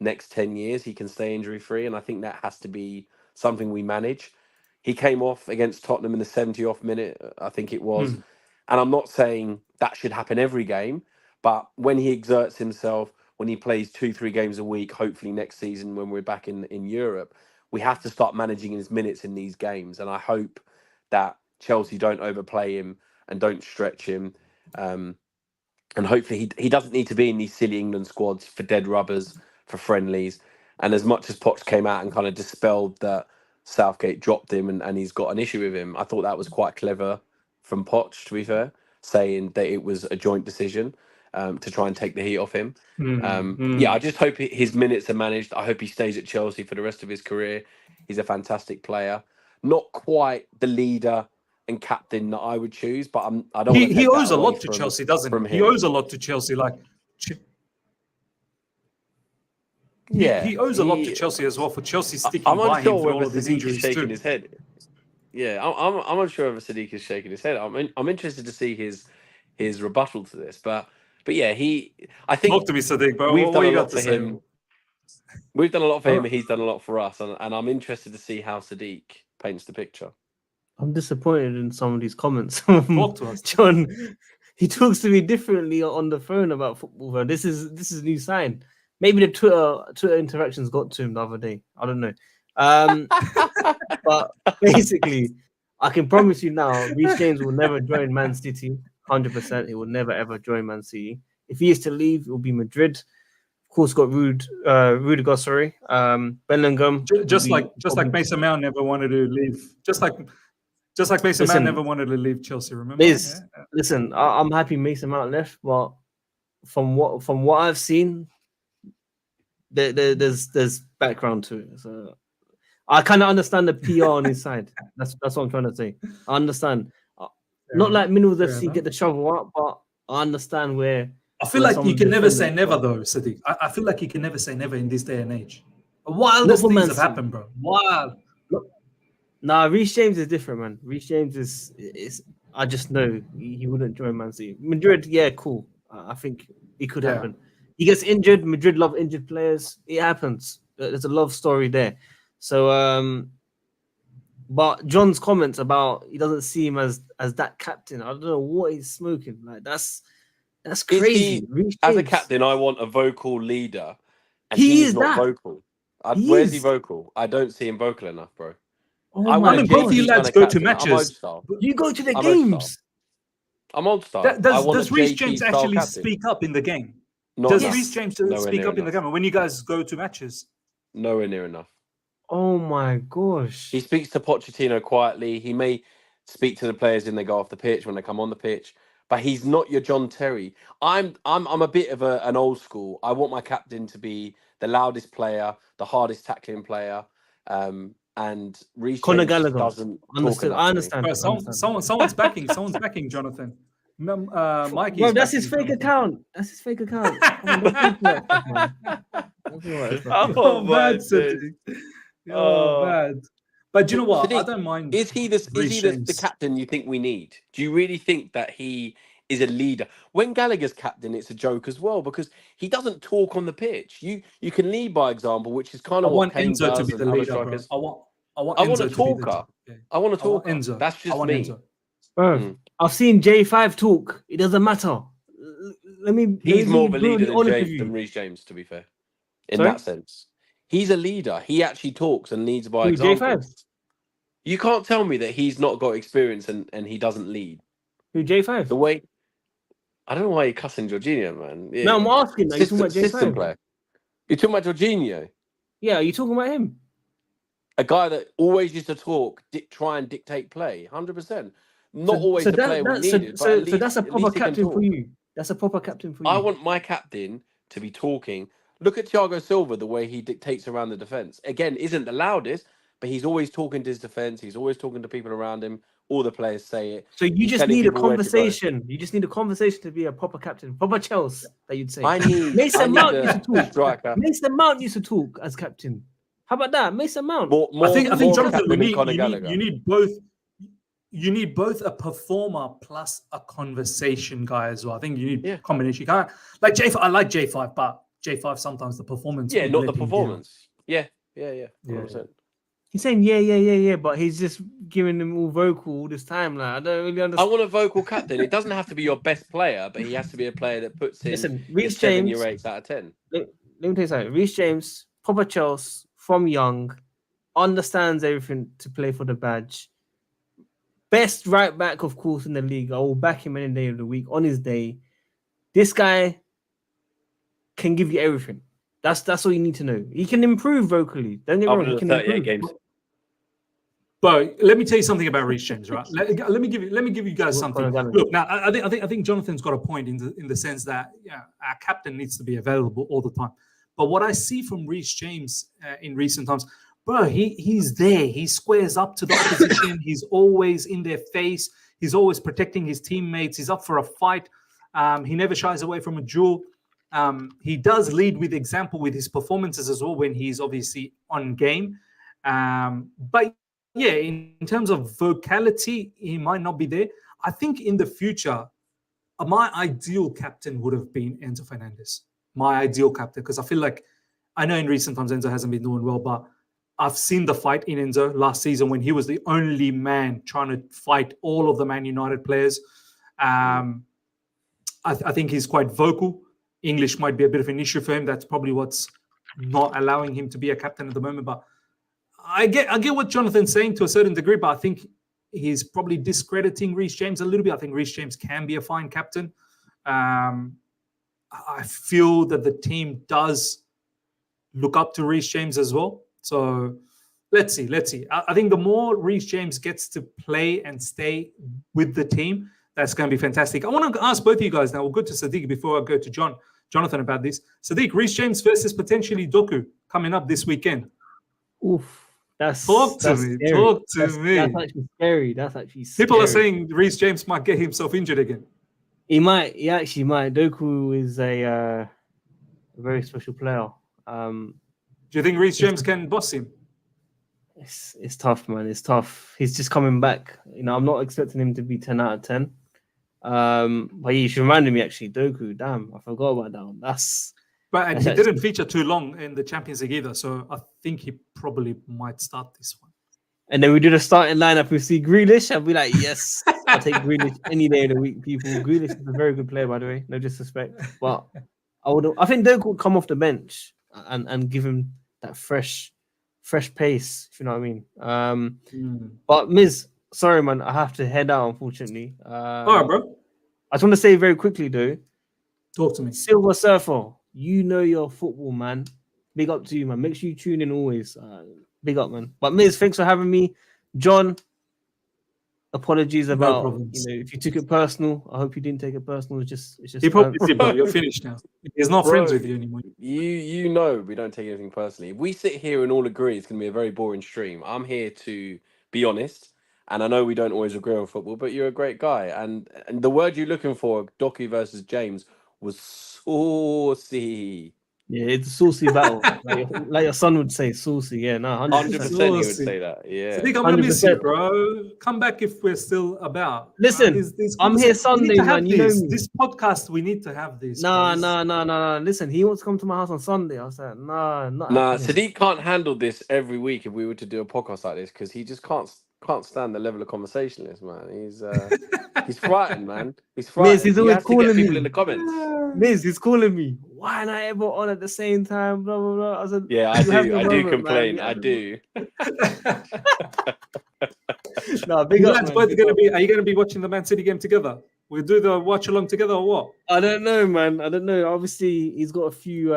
next 10 years, he can stay injury-free. And I think that has to be something we manage. He came off against Tottenham in the 70th minute, I think it was. And I'm not saying that should happen every game, but when he exerts himself, when he plays 2-3 games a week, hopefully next season when we're back in Europe, we have to start managing his minutes in these games. And I hope that Chelsea don't overplay him and don't stretch him. And hopefully he doesn't need to be in these silly England squads for dead rubbers, for friendlies. And as much as Poch came out and kind of dispelled that Southgate dropped him and he's got an issue with him, I thought that was quite clever from Poch, to be fair, saying that it was a joint decision to try and take the heat off him. I just hope his minutes are managed. I hope he stays at Chelsea for the rest of his career. He's a fantastic player. Not quite the leader and captain that I would choose, but I don't. He owes a lot to Chelsea, doesn't he? He owes a lot to Chelsea. He owes a lot to Chelsea as well for Chelsea sticking by him through all of his injuries shaking too. His head. Yeah, I'm unsure if Sadik is shaking his head. I'm interested to see his rebuttal to this, but yeah, I think talk to me, Sadik, bro. We've done a lot for him. We've done a lot for him, and he's done a lot for us, and I'm interested to see how Sadik paints the picture. I'm disappointed in some of these comments. Talk to us, John. He talks to me differently on the phone about football. Bro. This is a new sign. Maybe the Twitter interactions got to him the other day. I don't know. But basically, I can promise you now, Reece James will never join Man City. 100%, he will never ever join Man City. If he is to leave, it will be Madrid. Of course, got Rudiger, Bellingham. Just like Mason Mount never wanted to leave. Just like Mason Mount never wanted to leave Chelsea. Remember? Listen, I'm happy Mason Mount left, but from what I've seen, there's background to it. So I kind of understand the PR on his side. That's what I'm trying to say. I understand. Not like Minerals FC get the shovel up, but I understand where. I feel like you can never say never, though, Sadik. I feel like you can never say never in this day and age. Wild things have happened, bro. Wild. Nah, Reece James is different, man. Reece James is. I just know he wouldn't join Man City. Madrid, yeah, cool. I think it could happen. He gets injured. Madrid love injured players. It happens. There's a love story there. So, but John's comments about he doesn't see him as that captain. I don't know what he's smoking. Like that's crazy. As a captain, I want a vocal leader, and he is not vocal. Where's he vocal? I don't see him vocal enough, bro. I mean, both of you lads go to matches. You go to the games. I'm old style. Does Reece James actually speak up in the game? Does Reece James speak up in the game when you guys go to matches? Nowhere near enough. Oh my gosh. He speaks to Pochettino quietly. He may speak to the players when they go off the pitch, when they come on the pitch, but he's not your John Terry. I'm a bit of an old school. I want my captain to be the loudest player, the hardest tackling player. And Reece James doesn't. Understood. I understand. Someone's backing. Someone's backing Johnathan. Mikey's Bro, that's his captain fake Jonathan. account. That's his fake account. Come on, don't think about stuff, man. Don't think about stuff. Oh, my bad, Sadiq. days. Oh, bad. But do you know what? I Sadiq, don't mind. is he the Reece the James. captain you think we need? Do you really think that he is a leader? When Gallagher's captain, it's a joke as well because he doesn't talk on the pitch. You can lead by example, which is kind I of what want Kane Enzo to does be and the other leader, bro. strikers. I want I want Enzo a to be the talker. yeah. I want a I want talker. Enzo. That's I just want me. Enzo. Bro, I've seen J5 talk. It doesn't matter. Let me. He's more of a brutally leader honest with you. than Reece James, to be fair. In Sorry? that sense, he's a leader. He actually talks and leads by Who, example. J5? You can't tell me that he's not got experience and he doesn't lead. Who, J5? The way I don't know why you're cussing Jorginho, man. Yeah. No, I'm asking. Are you talking about System J5? player. You're talking about Jorginho, Yeah, are you talking about him? a guy that always used to talk, try and dictate play, 100%. Not always the player we needed, but at least, that's a at proper least he can captain for talk. you. That's a proper captain for you. I want my captain to be talking. Look at Thiago Silva, the way he dictates around the defence. Again, isn't the loudest, but he's always talking to his defence. He's always talking to people around him. All the players say it. So you He's just telling need a people where to go. conversation. You just need a conversation to be a proper captain, proper Chelsea, that you'd say. I need Mason Mount a used to talk. striker. Mason Mount used to talk as captain. How about that, Mason Mount? I think Jonathan, captain than Conor you Gallagher. need both. You need both a performer plus a conversation guy as well. I think you need a combination. You can't like J5. I like J5, but J5 sometimes the performance. Yeah, not the performance. Yeah. 100%. He's saying yeah, but he's just giving them all vocal all this time. Like I don't really understand. I want a vocal captain. It doesn't have to be your best player, but he has to be a player that puts in Listen, your Reece 7, James, your 8 out of 10. Let me tell you something. Reece James, proper Chelsea from young, understands everything to play for the badge. Best right back, of course, in the league. I will back him any day of the week on his day. This guy can give you everything. That's all you need to know. He can improve vocally. Don't get me wrong. He can 38 improve. games. But let me tell you something about Reece James, right? Let me give you guys something. Look, now I think Jonathan's got a point in the sense that our captain needs to be available all the time. But what I see from Reece James in recent times, bro, he's there. He squares up to the opposition. He's always in their face. He's always protecting his teammates. He's up for a fight. He never shies away from a duel. He does lead with example with his performances as well when he's obviously on game. But yeah, in terms of vocality, he might not be there. I think in the future, my ideal captain would have been Enzo Fernandez. My ideal captain, because I feel like, I know in recent times Enzo hasn't been doing well, but I've seen the fight in Enzo last season when he was the only man trying to fight all of the Man United players. I think he's quite vocal. English might be a bit of an issue for him. That's probably what's not allowing him to be a captain at the moment. But I get what Jonathan's saying to a certain degree, but I think he's probably discrediting Reece James a little bit. I think Reece James can be a fine captain. I feel that the team does look up to Reece James as well. So let's see. I think the more Reece James gets to play and stay with the team, that's going to be fantastic. I want to ask both of you guys now. We'll go to Sadik before I go to Jonathan about this. Sadik, Reece James versus potentially Doku coming up this weekend. Oof. Talk to me. That's actually scary. That's actually scary. People are saying Reece James might get himself injured again. He might. He actually might. Doku is a very special player. Do you think Reece James can boss him? It's tough, man. It's tough. He's just coming back. I'm not expecting him to be 10 out of 10. But you should remind me actually, Doku. Damn, I forgot about that one. But he didn't feature too long in the Champions League either, so I think he probably might start this one. And then we do the starting lineup. We see Grealish. I'll be like, yes, I'll take Grealish any day of the week, people. Grealish is a very good player, by the way. No disrespect. But I think Doku would come off the bench and give him that fresh pace, if you know what I mean. But Miz, sorry, man, I have to head out, unfortunately. All right, bro. I just want to say very quickly, though. Talk to me. Silver Surfer, you know your football, man. Big up to you, man. Make sure you tune in always. Big up, man. But Miz, thanks for having me. John, apologies about if you took it personal. I hope you didn't take it personal. It's just he probably did, bro. You're finished now. He's not friends with you anymore. You know we don't take anything personally. If we sit here and all agree it's going to be a very boring stream, I'm here to be honest And I know we don't always agree on football, but you're a great guy. And the word you're looking for, Doku versus James, was saucy. Yeah, it's a saucy battle. Like your son would say, saucy. Yeah, no, 100%. 100% he would say that. Yeah. Sadiq, I'm gonna miss you, 100%. bro. Come back if we're still about. Listen, I'm here Sunday, man. You know me. This podcast, we need to have this. Nah. Listen, he wants to come to my house on Sunday. I was like, nah. Sadiq can't handle this every week if we were to do a podcast like this because he just can't stand the level of conversationalist, man. He's frightened, man. He's frightened. Miz, he's always calling people me. in the comments. Miz, he's calling me. Why not ever on at the same time? Blah blah blah. I said, yeah, I do complain. Man. I do. No, big up, man. Are you gonna be watching the Man City game together? We'll do the watch along together or what? I don't know, man. I don't know. Obviously, he's got a few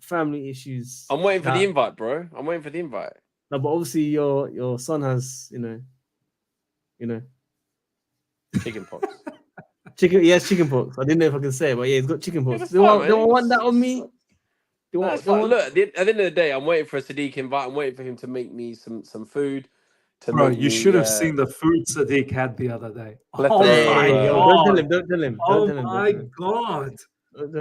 family issues. I'm waiting for the invite, bro. I'm waiting for the invite. No, but obviously your son has, you know, chicken pox. Chicken pox. I didn't know if I could say it, but yeah, he's got chicken pox. They want that on me. Look, at the end of the day, I'm waiting for a Sadiq invite. I'm waiting for him to make me some food. Bro, you should have seen the food Sadiq had the other day. Don't tell him. Oh my God.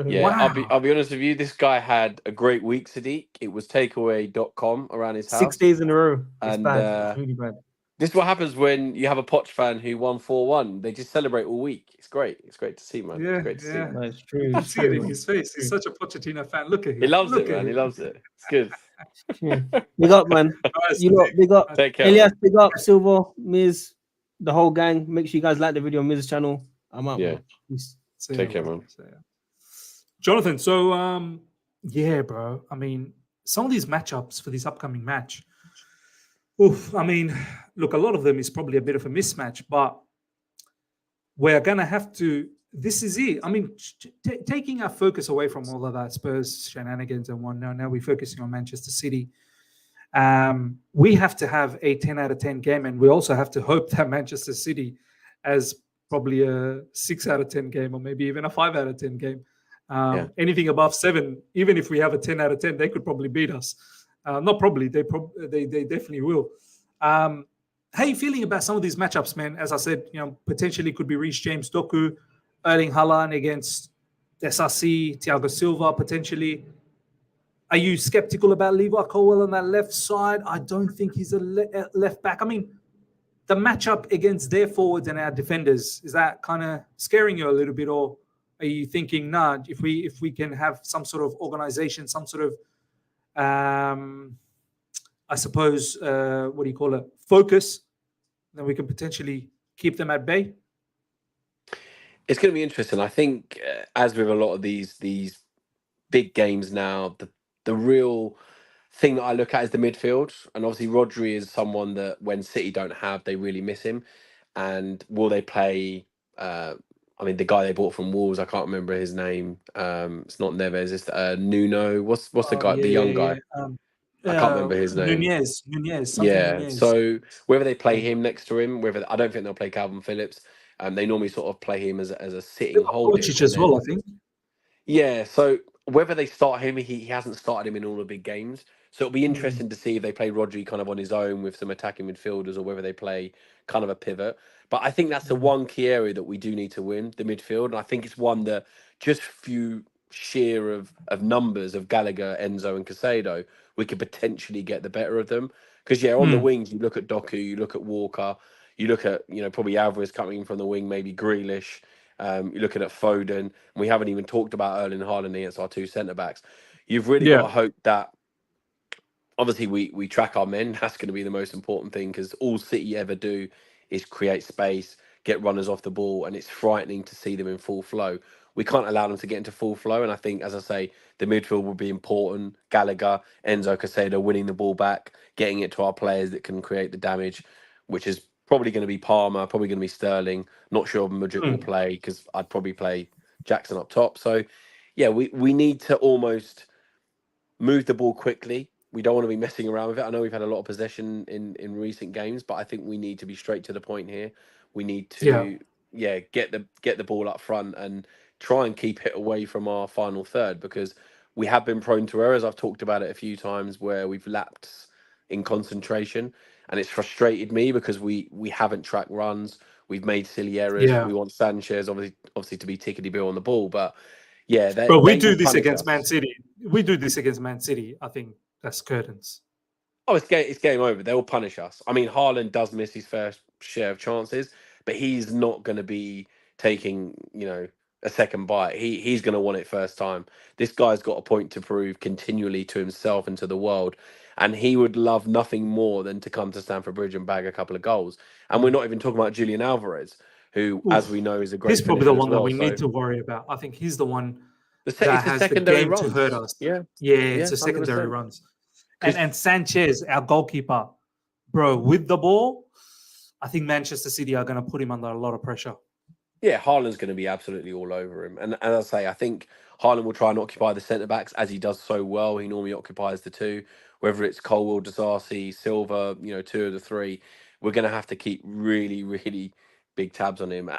Yeah, wow. I'll be honest with you. This guy had a great week, Sadiq. It was takeaway.com around his house. 6 days in a row. It's and bad. It's really bad. This is what happens when you have a Poch fan who won 4-1. They just celebrate all week. It's great. It's great to see, man. Yeah, it's great to see. No, it's true. You see it in his face. He's such a Pochettino fan. Look at him. He loves it, man. He loves it. It's good. Big up, man. You lot, big up. Take care. Elias, big up. Silver, Miz, the whole gang. Make sure you guys like the video on Miz's channel. I'm out. Yeah. Peace. Take care, man. Jonathan, so yeah, bro. I mean, some of these matchups for this upcoming match. Oof, I mean, look, a lot of them is probably a bit of a mismatch, but we're gonna have to. This is it. I mean, taking our focus away from all of that Spurs shenanigans and whatnot. Now we're focusing on Manchester City. We have to have a 10 out of 10 game, and we also have to hope that Manchester City has probably a 6 out of 10 game, or maybe even a 5 out of 10 game. Anything above 7, even if we have a 10 out of 10, they could probably beat us. Not probably, they definitely will. How are you feeling about some of these matchups, man? As I said, potentially could be Reece James, Doku, Erling Haaland against SRC, Thiago Silva, potentially. Are you skeptical about Levi Colwell on that left side? I don't think he's a left back. I mean, the matchup against their forwards and our defenders, is that kind of scaring you a little bit? Or are you thinking, nah, if we can have some sort of organization, some sort of I suppose, what do you call it? Focus, then we can potentially keep them at bay. It's going to be interesting. I think, as with a lot of these big games now, the real thing that I look at is the midfield. And obviously, Rodri is someone that when City don't have, they really miss him. And will they play? I mean, the guy they bought from Wolves, I can't remember his name. It's not Neves. It's Nuno. What's the guy? The young guy. I can't remember his name. Nunez. Yeah. Nunez. So whether they play him next to him, I don't think they'll play Calvin Phillips. They normally sort of play him as a sitting holding. Poch as well, I think. Yeah. So whether they start him, he hasn't started him in all the big games. So it'll be interesting to see if they play Rodri kind of on his own with some attacking midfielders, or whether they play kind of a pivot. But I think that's the one key area that we do need to win, the midfield. And I think it's one that just few sheer of numbers of Gallagher, Enzo and Caicedo, we could potentially get the better of them. Because, on the wings, you look at Doku, you look at Walker, you look at, probably Alvarez coming from the wing, maybe Grealish. You're looking at Foden. And we haven't even talked about Erling Haaland against our two centre-backs. You've really got to hope that, obviously, we track our men. That's going to be the most important thing, because all City ever do is create space, get runners off the ball, and it's frightening to see them in full flow. We can't allow them to get into full flow, and I think, as I say, the midfield will be important. Gallagher, Enzo, Caicedo winning the ball back, getting it to our players that can create the damage, which is probably going to be Palmer, probably going to be Sterling. Not sure if Mudryk will play, because I'd probably play Jackson up top. So, we need to almost move the ball quickly. We don't want to be messing around with it. I know we've had a lot of possession in recent games, but I think we need to be straight to the point here. We need to get the ball up front and try and keep it away from our final third, because we have been prone to errors. I've talked about it a few times where we've lapsed in concentration, and it's frustrated me because we haven't tracked runs. We've made silly errors. Yeah. We want Sanchez obviously to be tickety-bill on the ball, but yeah, But we they do will this punish against us. Man City. We do this against Man City. I think that's curtains. Oh, it's game over. They will punish us. I mean, Haaland does miss his fair share of chances, but he's not going to be taking, a second bite. He's going to want it first time. This guy's got a point to prove continually to himself and to the world, and he would love nothing more than to come to Stamford Bridge and bag a couple of goals. And we're not even talking about Julian Alvarez, who, as we know, is a great He's probably finisher the as one that well. we So need to worry about. I think he's the one it's that the has the secondary game to runs. hurt us. Yeah, it's the secondary 100%. runs. And Sanchez, our goalkeeper, bro, with the ball, I think Manchester City are going to put him under a lot of pressure. Yeah, Haaland's going to be absolutely all over him. And as I say, I think Haaland will try and occupy the centre-backs as he does so well. He normally occupies the two, whether it's Colwill, Disasi, Silva, two of the three. We're going to have to keep really, really big tabs on him.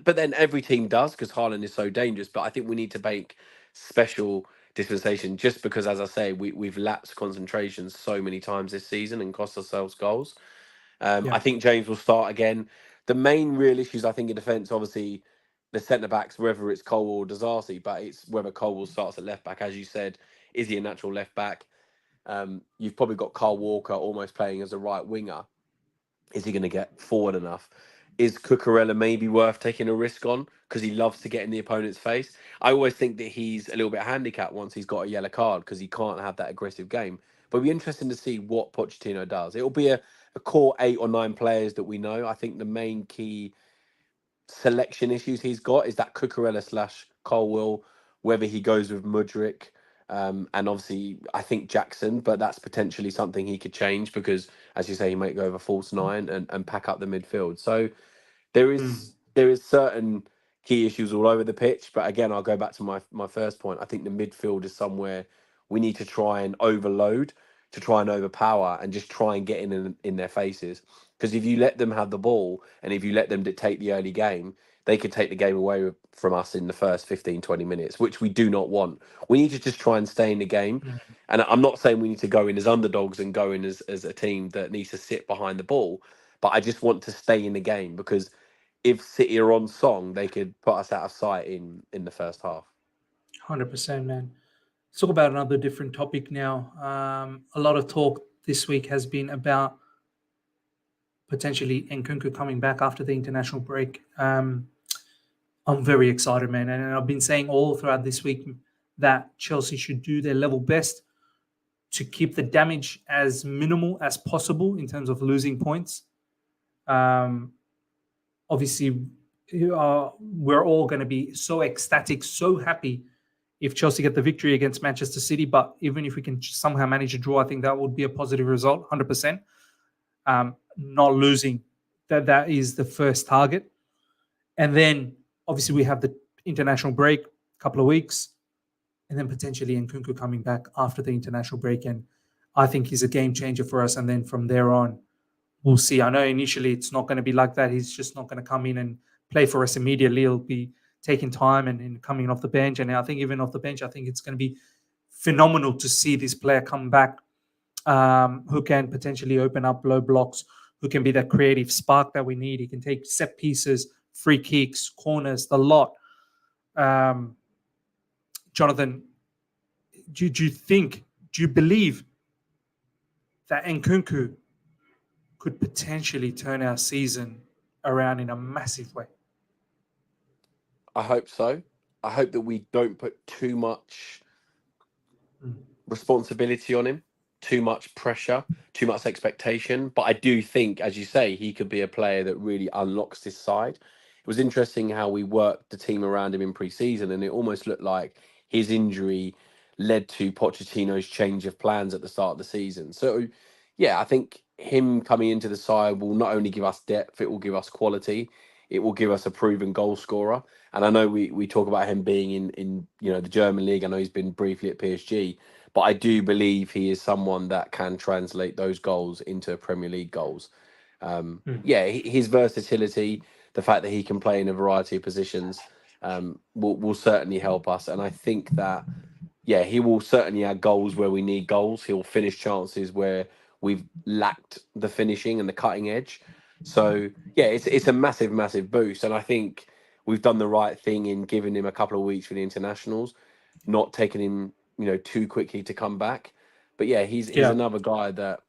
But then every team does because Haaland is so dangerous. But I think we need to make special dispensation just because, as I say, we've lapsed concentration so many times this season and cost ourselves goals. I think James will start again. The main real issues, I think, in defence, obviously, the centre-backs, whether it's Colwill or Disasi, but it's whether Colwill starts at left-back. As you said, is he a natural left-back? You've probably got Kyle Walker almost playing as a right winger. Is he going to get forward enough? Is Cucurella maybe worth taking a risk on because he loves to get in the opponent's face? I always think that he's a little bit handicapped once he's got a yellow card because he can't have that aggressive game. But it'll be interesting to see what Pochettino does. It'll be a core 8 or 9 players that we know. I think the main key selection issues he's got is that Cucurella / Colwill, whether he goes with Mudryk, and obviously I think Jackson, but that's potentially something he could change because, as you say, he might go over false 9 and pack up the midfield. So there is certain key issues all over the pitch, but again, I'll go back to my first point. I think the midfield is somewhere we need to try and overload, to try and overpower, and just try and get in their faces. Because if you let them have the ball and if you let them dictate the early game, they could take the game away from us in the first 15, 20 minutes, which we do not want. We need to just try and stay in the game. And I'm not saying we need to go in as underdogs and go in as a team that needs to sit behind the ball, but I just want to stay in the game because if City are on song, they could put us out of sight in the first half. 100%, man. Let's talk about another different topic now. A lot of talk this week has been about potentially Nkunku coming back after the international break. I'm very excited, man. And I've been saying all throughout this week that Chelsea should do their level best to keep the damage as minimal as possible in terms of losing points. Obviously, we're all going to be so ecstatic, so happy if Chelsea get the victory against Manchester City. But even if we can somehow manage a draw, I think that would be a positive result, 100%. Not losing, that is the first target. And then, obviously, we have the international break, a couple of weeks, and then potentially Nkunku coming back after the international break. And I think he's a game changer for us. And then from there on, we'll see. I know initially it's not going to be like that. He's just not going to come in and play for us immediately. He'll be taking time and coming off the bench. And I think even off the bench, I think it's going to be phenomenal to see this player come back who can potentially open up low blocks, who can be that creative spark that we need. He can take set pieces, free kicks, corners, the lot. Johnathan, do you believe that Nkunku could potentially turn our season around in a massive way? I hope so. I hope that we don't put too much responsibility on him, too much pressure, too much expectation. But I do think, as you say, he could be a player that really unlocks this side. It was interesting how we worked the team around him in pre-season, and it almost looked like his injury led to Pochettino's change of plans at the start of the season. So, yeah, I think him coming into the side will not only give us depth, it will give us quality. It will give us a proven goal scorer. And I know we talk about him being in the German league. I know he's been briefly at PSG, but I do believe he is someone that can translate those goals into Premier League goals. Yeah, his versatility, the fact that he can play in a variety of positions, will certainly help us. And I think that, yeah, he will certainly add goals where we need goals. He'll finish chances where we've lacked the finishing and the cutting edge. So yeah, it's a massive, massive boost. And I think we've done the right thing in giving him a couple of weeks for the internationals, not taking him, too quickly to come back. But yeah, he's another guy that,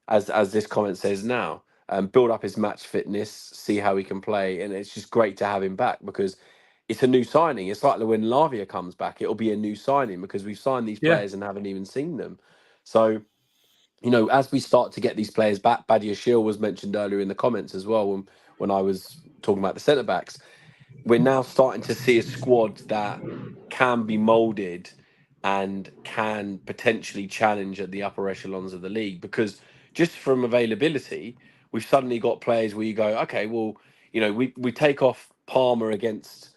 as this comment says now, build up his match fitness, see how he can play, and it's just great to have him back because it's a new signing. It's like when Lavia comes back, it'll be a new signing because we've signed these players and haven't even seen them. So, as we start to get these players back, Badiashile was mentioned earlier in the comments as well when I was talking about the centre backs. We're now starting to see a squad that can be moulded and can potentially challenge at the upper echelons of the league because just from availability, we've suddenly got players where you go, okay, well, we take off Palmer against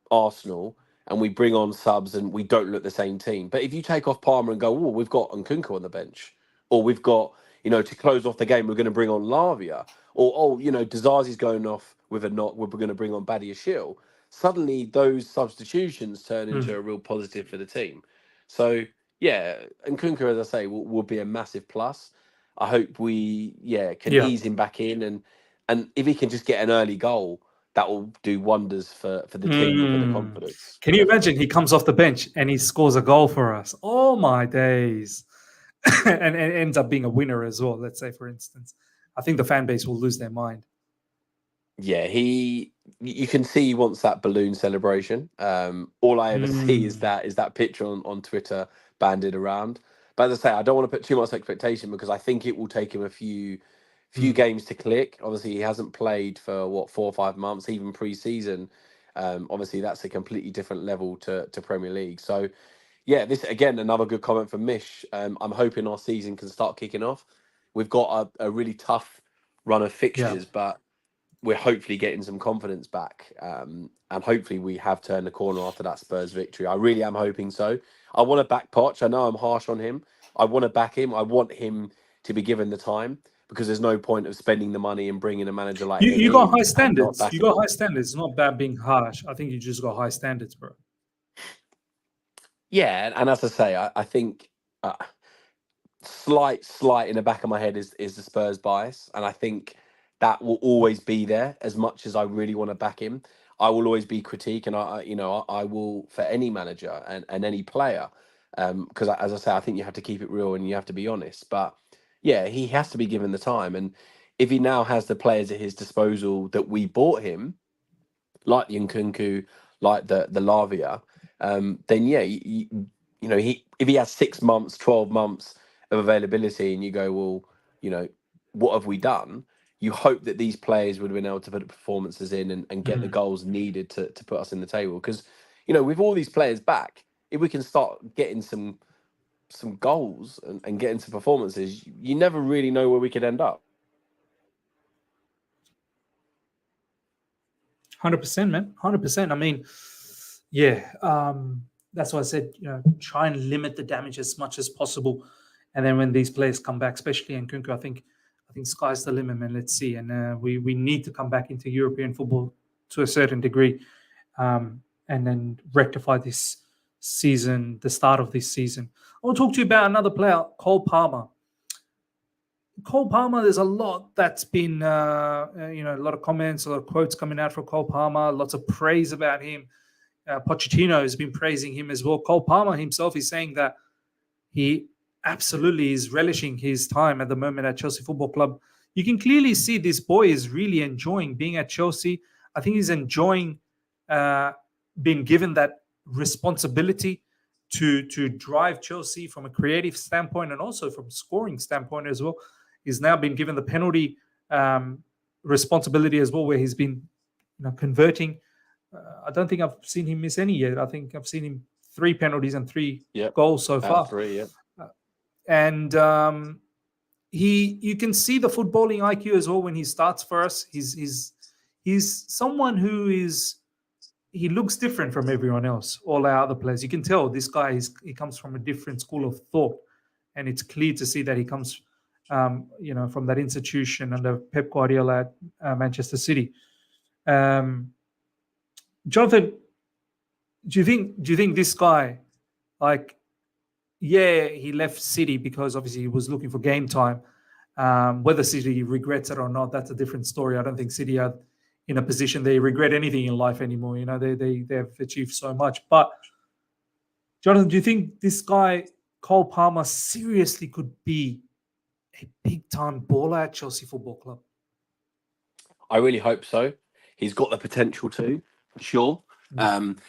Arsenal and we bring on subs and we don't look the same team. But if you take off Palmer and go, oh, we've got Nkunku on the bench, or we've got, to close off the game, we're going to bring on Lavia, or, Dizazi's going off with a knock, we're going to bring on Badiashile. Suddenly those substitutions turn into a real positive for the team. So, yeah, Nkunku, as I say, will be a massive plus. I hope we, can ease him back in. And if he can just get an early goal, that will do wonders for the team and for the confidence. Can you imagine he comes off the bench and he scores a goal for us? Oh, my days. and ends up being a winner as well, let's say, for instance. I think the fan base will lose their mind. Yeah, you can see he wants that balloon celebration. All I ever see is that picture on Twitter banded around. But as I say, I don't want to put too much expectation because I think it will take him a few games to click. Obviously, he hasn't played for 4 or 5 months, even pre-season. Obviously, that's a completely different level to Premier League. So, yeah, this again another good comment from Mish. I'm hoping our season can start kicking off. We've got a really tough run of fixtures, but we're hopefully getting some confidence back. And hopefully we have turned the corner after that Spurs victory. I really am hoping so. I want to back Poch. I know I'm harsh on him. I want to back him. I want him to be given the time because there's no point of spending the money and bringing a manager like him. You got high standards. You got high standards. It's not bad being harsh. I think you just got high standards, bro. Yeah, and as I say, I think slight in the back of my head is the Spurs bias, and I think that will always be there. As much as I really want to back him, I will always be critique, and I will for any manager and any player, because as I say, I think you have to keep it real and you have to be honest. But yeah, he has to be given the time, and if he now has the players at his disposal that we bought him, like the Nkunku, like the Lavia, then yeah, if he has 6 months, 12 months of availability, and you go, well, what have we done? You hope that these players would have been able to put the performances in and get the goals needed to put us in the table. Because, with all these players back, if we can start getting some goals and getting some performances, you never really know where we could end up. 100%, man. 100%. I mean, yeah, that's why I said, try and limit the damage as much as possible. And then when these players come back, especially Nkunku, I think sky's the limit, man. Let's see. And we need to come back into European football to a certain degree, and then rectify this season, the start of this season. I want to talk to you about another player, Cole Palmer. Cole Palmer, there's a lot that's been, a lot of comments, a lot of quotes coming out for Cole Palmer, lots of praise about him. Pochettino has been praising him as well. Cole Palmer himself is saying that he absolutely is relishing his time at the moment at Chelsea Football Club. You can clearly see this boy is really enjoying being at Chelsea. I think he's enjoying being given that responsibility to drive Chelsea from a creative standpoint and also from a scoring standpoint as well. He's now been given the penalty responsibility as well, where he's been converting. I don't think I've seen him miss any yet. I think I've seen him 3 penalties and 3 goals so far. 3, yeah. And you can see the footballing IQ as well when he starts for us. He's someone who he looks different from everyone else, all our other players. You can tell this guy he comes from a different school of thought, and it's clear to see that he comes from that institution under Pep Guardiola at Manchester City. Jonathan, do you think this guy, he left City because obviously he was looking for game time, Whether City regrets it or not, that's a different story. I don't think City are in a position they regret anything in life anymore. They've achieved so much. But Jonathan, do you think this guy Cole Palmer seriously could be a big-time baller at Chelsea Football Club? I really hope so. He's got the potential to, for sure. And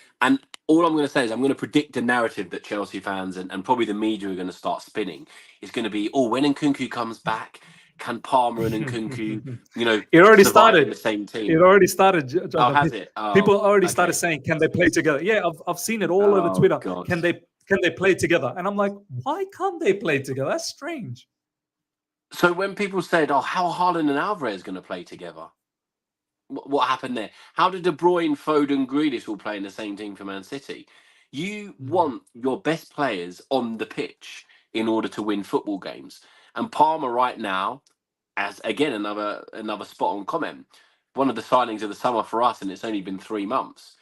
all I'm going to say is I'm going to predict a narrative that Chelsea fans and probably the media are going to start spinning. It's going to be, when Nkunku comes back, can Palmer and Nkunku, it already survive started in the same team? It already started. Jonathan. Oh, has it? People already started saying, "Can they play together?" Yeah, I've seen it all over Twitter. God. Can they play together? And I'm like, why can't they play together? That's strange. So when people said, how Haaland and Alvarez going to play together? What happened there? How did De Bruyne, Foden, Grealish all play in the same team for Man City? You want your best players on the pitch in order to win football games. And Palmer right now, as again another spot on comment, one of the signings of the summer for us, and it's only been 3 months.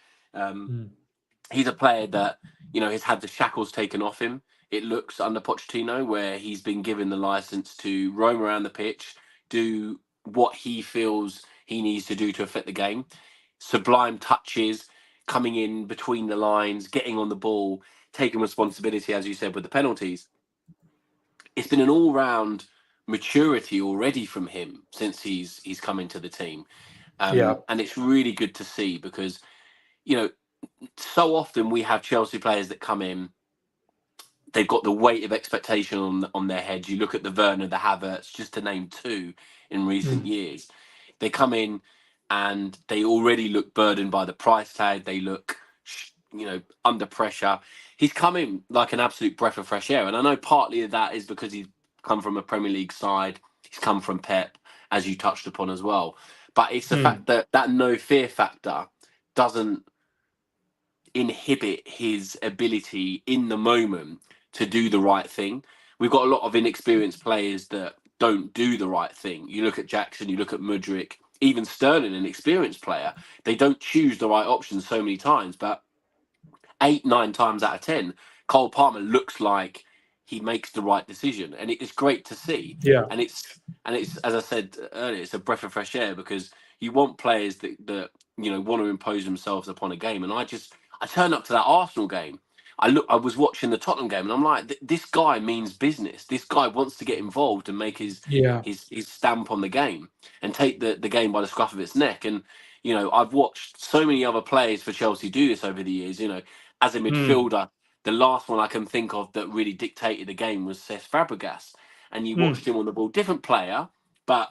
He's a player that has had the shackles taken off him. It looks under Pochettino, where he's been given the license to roam around the pitch, do what he feels he needs to do to affect the game. Sublime touches, coming in between the lines, getting on the ball, taking responsibility, as you said, with the penalties. It's been an all-round maturity already from him since he's come into the team. And it's really good to see because, so often we have Chelsea players that come in, they've got the weight of expectation on their heads. You look at the Werner, the Havertz, just to name 2 in recent years. They come in and they already look burdened by the price tag. They look, under pressure. He's come in like an absolute breath of fresh air. And I know partly of that is because he's come from a Premier League side. He's come from Pep, as you touched upon as well. But it's the fact that no fear factor doesn't inhibit his ability in the moment to do the right thing. We've got a lot of inexperienced players that don't do the right thing. You look at Jackson, you look at Mudryk, even Sterling, an experienced player. They don't choose the right options so many times, but 8-9 times out of 10, Cole Palmer looks like he makes the right decision, and it's great to see. And it's as I said earlier, it's a breath of fresh air because you want players that want to impose themselves upon a game. And I turned up to that Arsenal game. I was watching the Tottenham game, and I'm like, this guy means business. This guy wants to get involved and make his stamp on the game and take the game by the scruff of its neck. And I've watched so many other players for Chelsea do this over the years. As a midfielder, the last one I can think of that really dictated the game was Cesc Fabregas, and you watched him on the ball, different player, but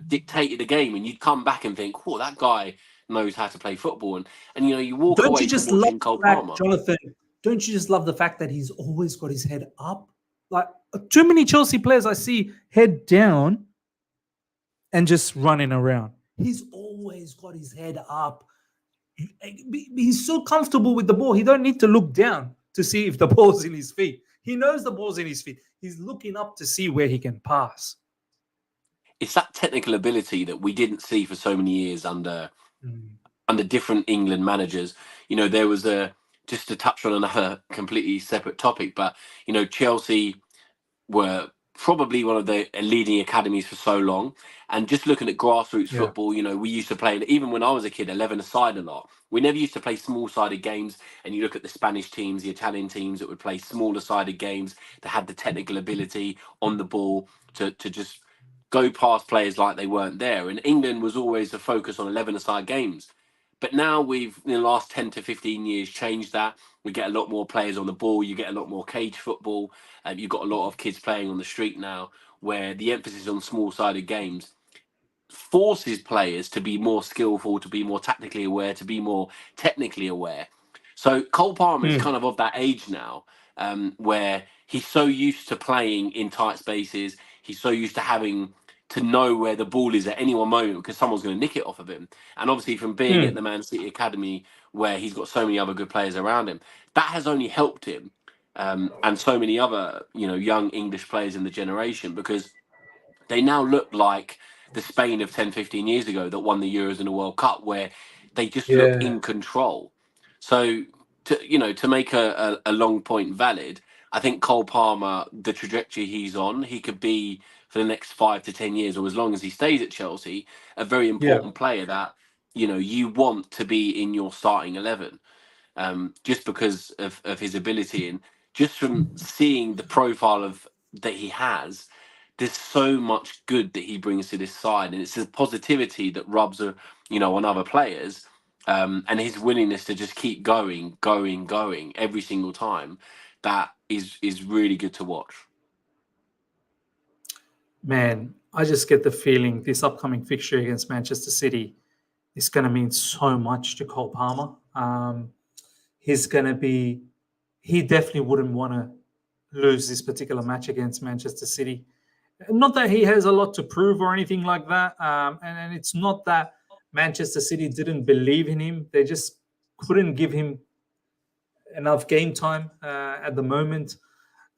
dictated the game, and you'd come back and think, "Oh, that guy knows how to play football." And you walk Don't away you just from watching love Cole the fact, Palmer. Jonathan? Don't you just love the fact that he's always got his head up? Like too many Chelsea players I see head down and just running around. He's always got his head up. He's so comfortable with the ball. He don't need to look down to see if the ball's in his feet. He knows the ball's in his feet. He's looking up to see where he can pass. It's that technical ability that we didn't see for so many years under different England managers. There was just to touch on another completely separate topic, but Chelsea were probably one of the leading academies for so long, and just looking at grassroots football, we used to play, even when I was a kid, 11-a-side a lot. We never used to play small-sided games, and you look at the Spanish teams, the Italian teams that would play smaller-sided games that had the technical ability on the ball to just go past players like they weren't there. And England was always a focus on 11-a-side games. But now we've, in the last 10 to 15 years, changed that. We get a lot more players on the ball. You get a lot more cage football. You've got a lot of kids playing on the street now, where the emphasis on small-sided games forces players to be more skillful, to be more tactically aware, to be more technically aware. So Cole Palmer is kind of that age now, where he's so used to playing in tight spaces. He's so used to having to know where the ball is at any one moment because someone's going to nick it off of him. And obviously from being at the Man City Academy, where he's got so many other good players around him, that has only helped him and so many other young English players in the generation, because they now look like the Spain of 10, 15 years ago that won the Euros and the World Cup, where they just look in control. So to make a long point valid, I think Cole Palmer, the trajectory he's on, he could be for the next 5 to 10 years, or as long as he stays at Chelsea, a very important player that you want to be in your starting 11, just because of his ability and just from seeing the profile of that he has. There's so much good that he brings to this side, and it's his positivity that rubs, on other players, and his willingness to just keep going every single time. That is really good to watch. Man, I just get the feeling this upcoming fixture against Manchester City is going to mean so much to Cole Palmer. He definitely wouldn't want to lose this particular match against Manchester City. Not that he has a lot to prove or anything like that. And it's not that Manchester City didn't believe in him. They just couldn't give him enough game time at the moment.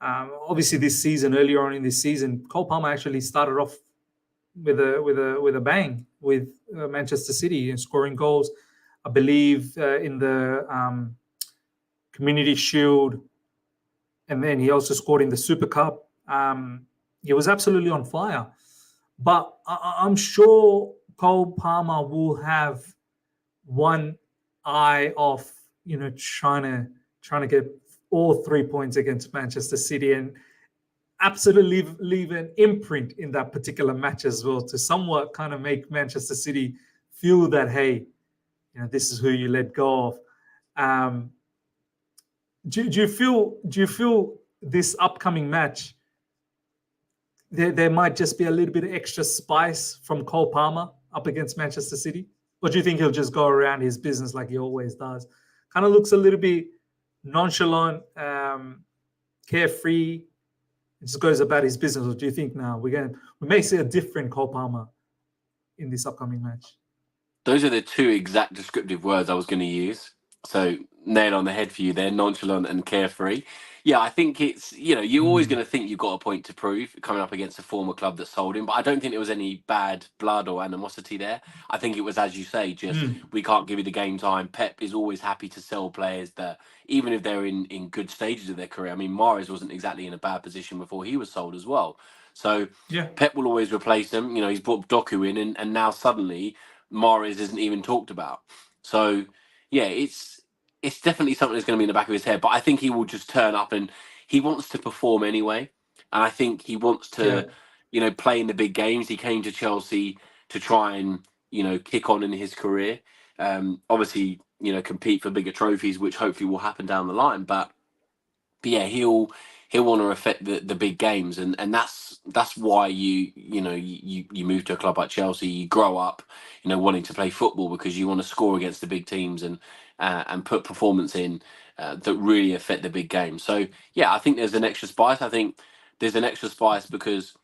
Obviously, earlier on in this season, Cole Palmer actually started off with a bang with Manchester City and scoring goals. I believe in the Community Shield, and then he also scored in the Super Cup. He was absolutely on fire. But I'm sure Cole Palmer will have one eye off, trying to get all 3 points against Manchester City and absolutely leave an imprint in that particular match as well, to somewhat kind of make Manchester City feel that, hey, this is who you let go of. Do you feel this upcoming match there might just be a little bit of extra spice from Cole Palmer up against Manchester City? Or do you think he'll just go around his business like he always does? Kind of looks a little bit nonchalant, carefree. It just goes about his business. Or do you think now we may see a different Cole Palmer in this upcoming match? Those are the two exact descriptive words I was going to use. So nail on the head for you there, nonchalant and carefree. Yeah, I think it's, you're always going to think you've got a point to prove coming up against a former club that sold him. But I don't think there was any bad blood or animosity there. I think it was, as you say, just we can't give you the game time. Pep is always happy to sell players that, even if they're in good stages of their career. I mean, Mahrez wasn't exactly in a bad position before he was sold as well. So Pep will always replace them. He's brought Doku in, and now suddenly Mahrez isn't even talked about. So, yeah, it's definitely something that's going to be in the back of his head. But I think he will just turn up, and he wants to perform anyway. And I think he wants to, play in the big games. He came to Chelsea to try and, kick on in his career. Obviously, compete for bigger trophies, which hopefully will happen down the line. But yeah, he'll want to affect the big games, and that's why you move to a club like Chelsea. You grow up, wanting to play football because you want to score against the big teams and put performance in that really affect the big games. So yeah, I think there's an extra spice. I think there's an extra spice because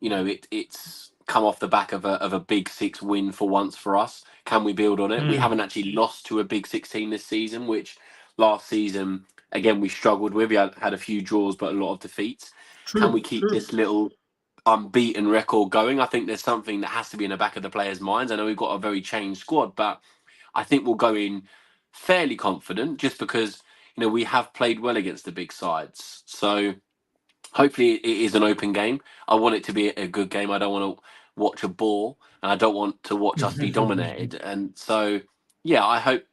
it's come off the back of a Big Six win for once for us. Can we build on it? We haven't actually lost to a Big Six team this season, which last season, again, we struggled with. We had a few draws, but a lot of defeats. Can we keep this little unbeaten record going? I think there's something that has to be in the back of the players' minds. I know we've got a very changed squad, but I think we'll go in fairly confident just because, we have played well against the big sides. So hopefully it is an open game. I want it to be a good game. I don't want to watch a bore, and I don't want to watch us be dominated. And so, yeah, I hope,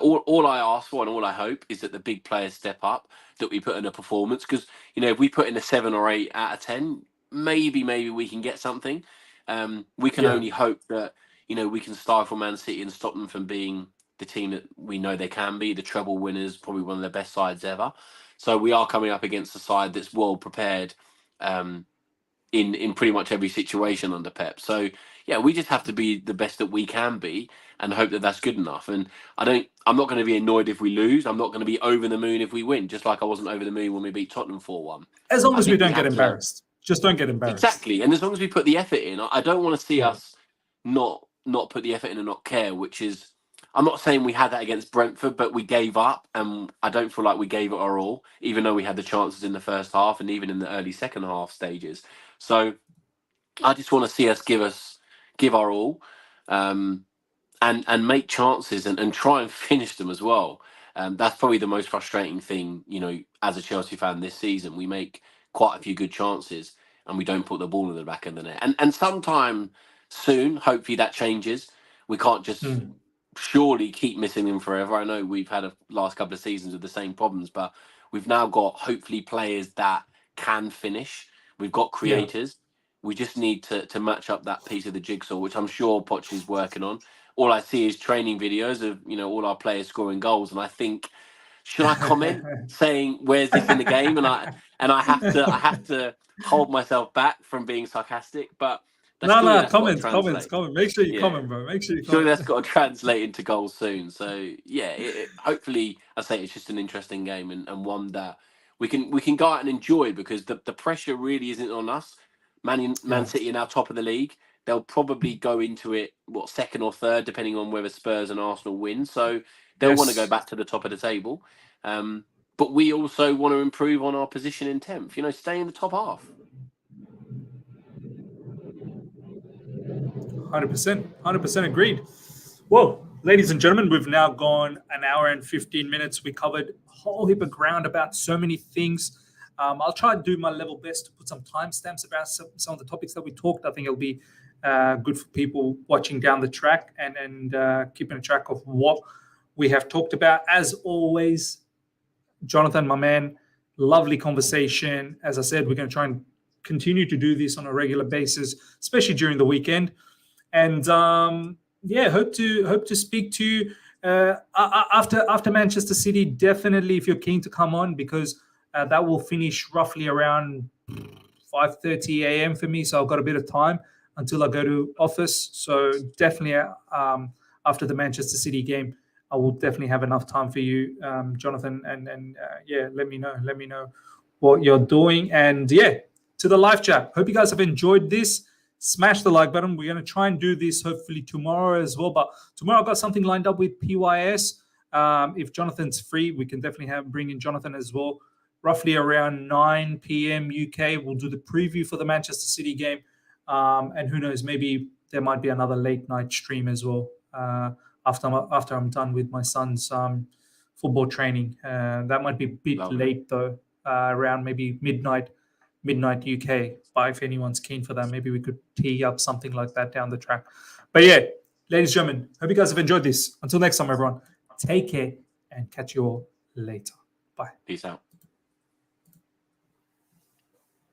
all I ask for and all I hope is that the big players step up, that we put in a performance. Because, if we put in a 7 or 8 out of 10, maybe we can get something. We can only hope that, we can stifle Man City and stop them from being the team that we know they can be, the treble winners, probably one of the best sides ever. So we are coming up against a side that's well prepared in pretty much every situation under Pep. So yeah, we just have to be the best that we can be and hope that that's good enough. And I'm not going to be annoyed if we lose. I'm not going to be over the moon if we win, just like I wasn't over the moon when we beat Tottenham 4-1. As long as we don't get embarrassed. Just don't get embarrassed. Exactly. And as long as we put the effort in, I don't want to see us not put the effort in and not care, which is, I'm not saying we had that against Brentford, but we gave up, and I don't feel like we gave it our all, even though we had the chances in the first half and even in the early second half stages. So I just want to see us give our all, and make chances and try and finish them as well. That's probably the most frustrating thing, you know, as a Chelsea fan this season. We make quite a few good chances and we don't put the ball in the back of the net. And sometime soon, hopefully that changes. We can't just surely keep missing him forever. I know we've had a last couple of seasons with the same problems, but we've now got hopefully players that can finish. We've got creators. We just need to match up that piece of the jigsaw, which I'm sure Poch is working on. All I see is training videos of, you know, all our players scoring goals, and I think, should I comment saying where's this in the game? And I have to hold myself back from being sarcastic, but comment. Make sure you comment, bro. Make sure you comment. Surely that's got to translate into goals soon. So yeah, hopefully, I say it's just an interesting game and one that we can go out and enjoy, because the pressure really isn't on us. Man City are now top of the league. They'll probably go into it, second or third, depending on whether Spurs and Arsenal win. So they'll want to go back to the top of the table. But we also want to improve on our position in 10th, you know, stay in the top half. 100% agreed. Well, ladies and gentlemen, we've now gone an hour and 15 minutes. We covered a whole heap of ground about so many things. I'll try and do my level best to put some timestamps about some of the topics that we talked. I think it'll be good for people watching down the track and keeping a track of what we have talked about. As always, Johnathan, my man, lovely conversation. As I said, we're going to try and continue to do this on a regular basis, especially during the weekend. And hope to speak to you after Manchester City. Definitely, if you're keen to come on, because that will finish roughly around 5:30 a.m. for me. So I've got a bit of time until I go to office. So definitely after the Manchester City game, I will definitely have enough time for you, Johnathan. And let me know what you're doing. And to the live chat, hope you guys have enjoyed this. Smash the like button. We're going to try and do this hopefully tomorrow as well. But tomorrow I've got something lined up with PYS. If Jonathan's free, we can definitely bring in Johnathan as well. Roughly around 9 p.m. UK, we'll do the preview for the Manchester City game. And who knows, maybe there might be another late night stream as well after I'm done with my son's football training. That might be a bit late though, around maybe midnight UK. But if anyone's keen for that, maybe we could tee up something like that down the track. But yeah, ladies and gentlemen, hope you guys have enjoyed this. Until next time, everyone, take care and catch you all later. Bye. Peace out.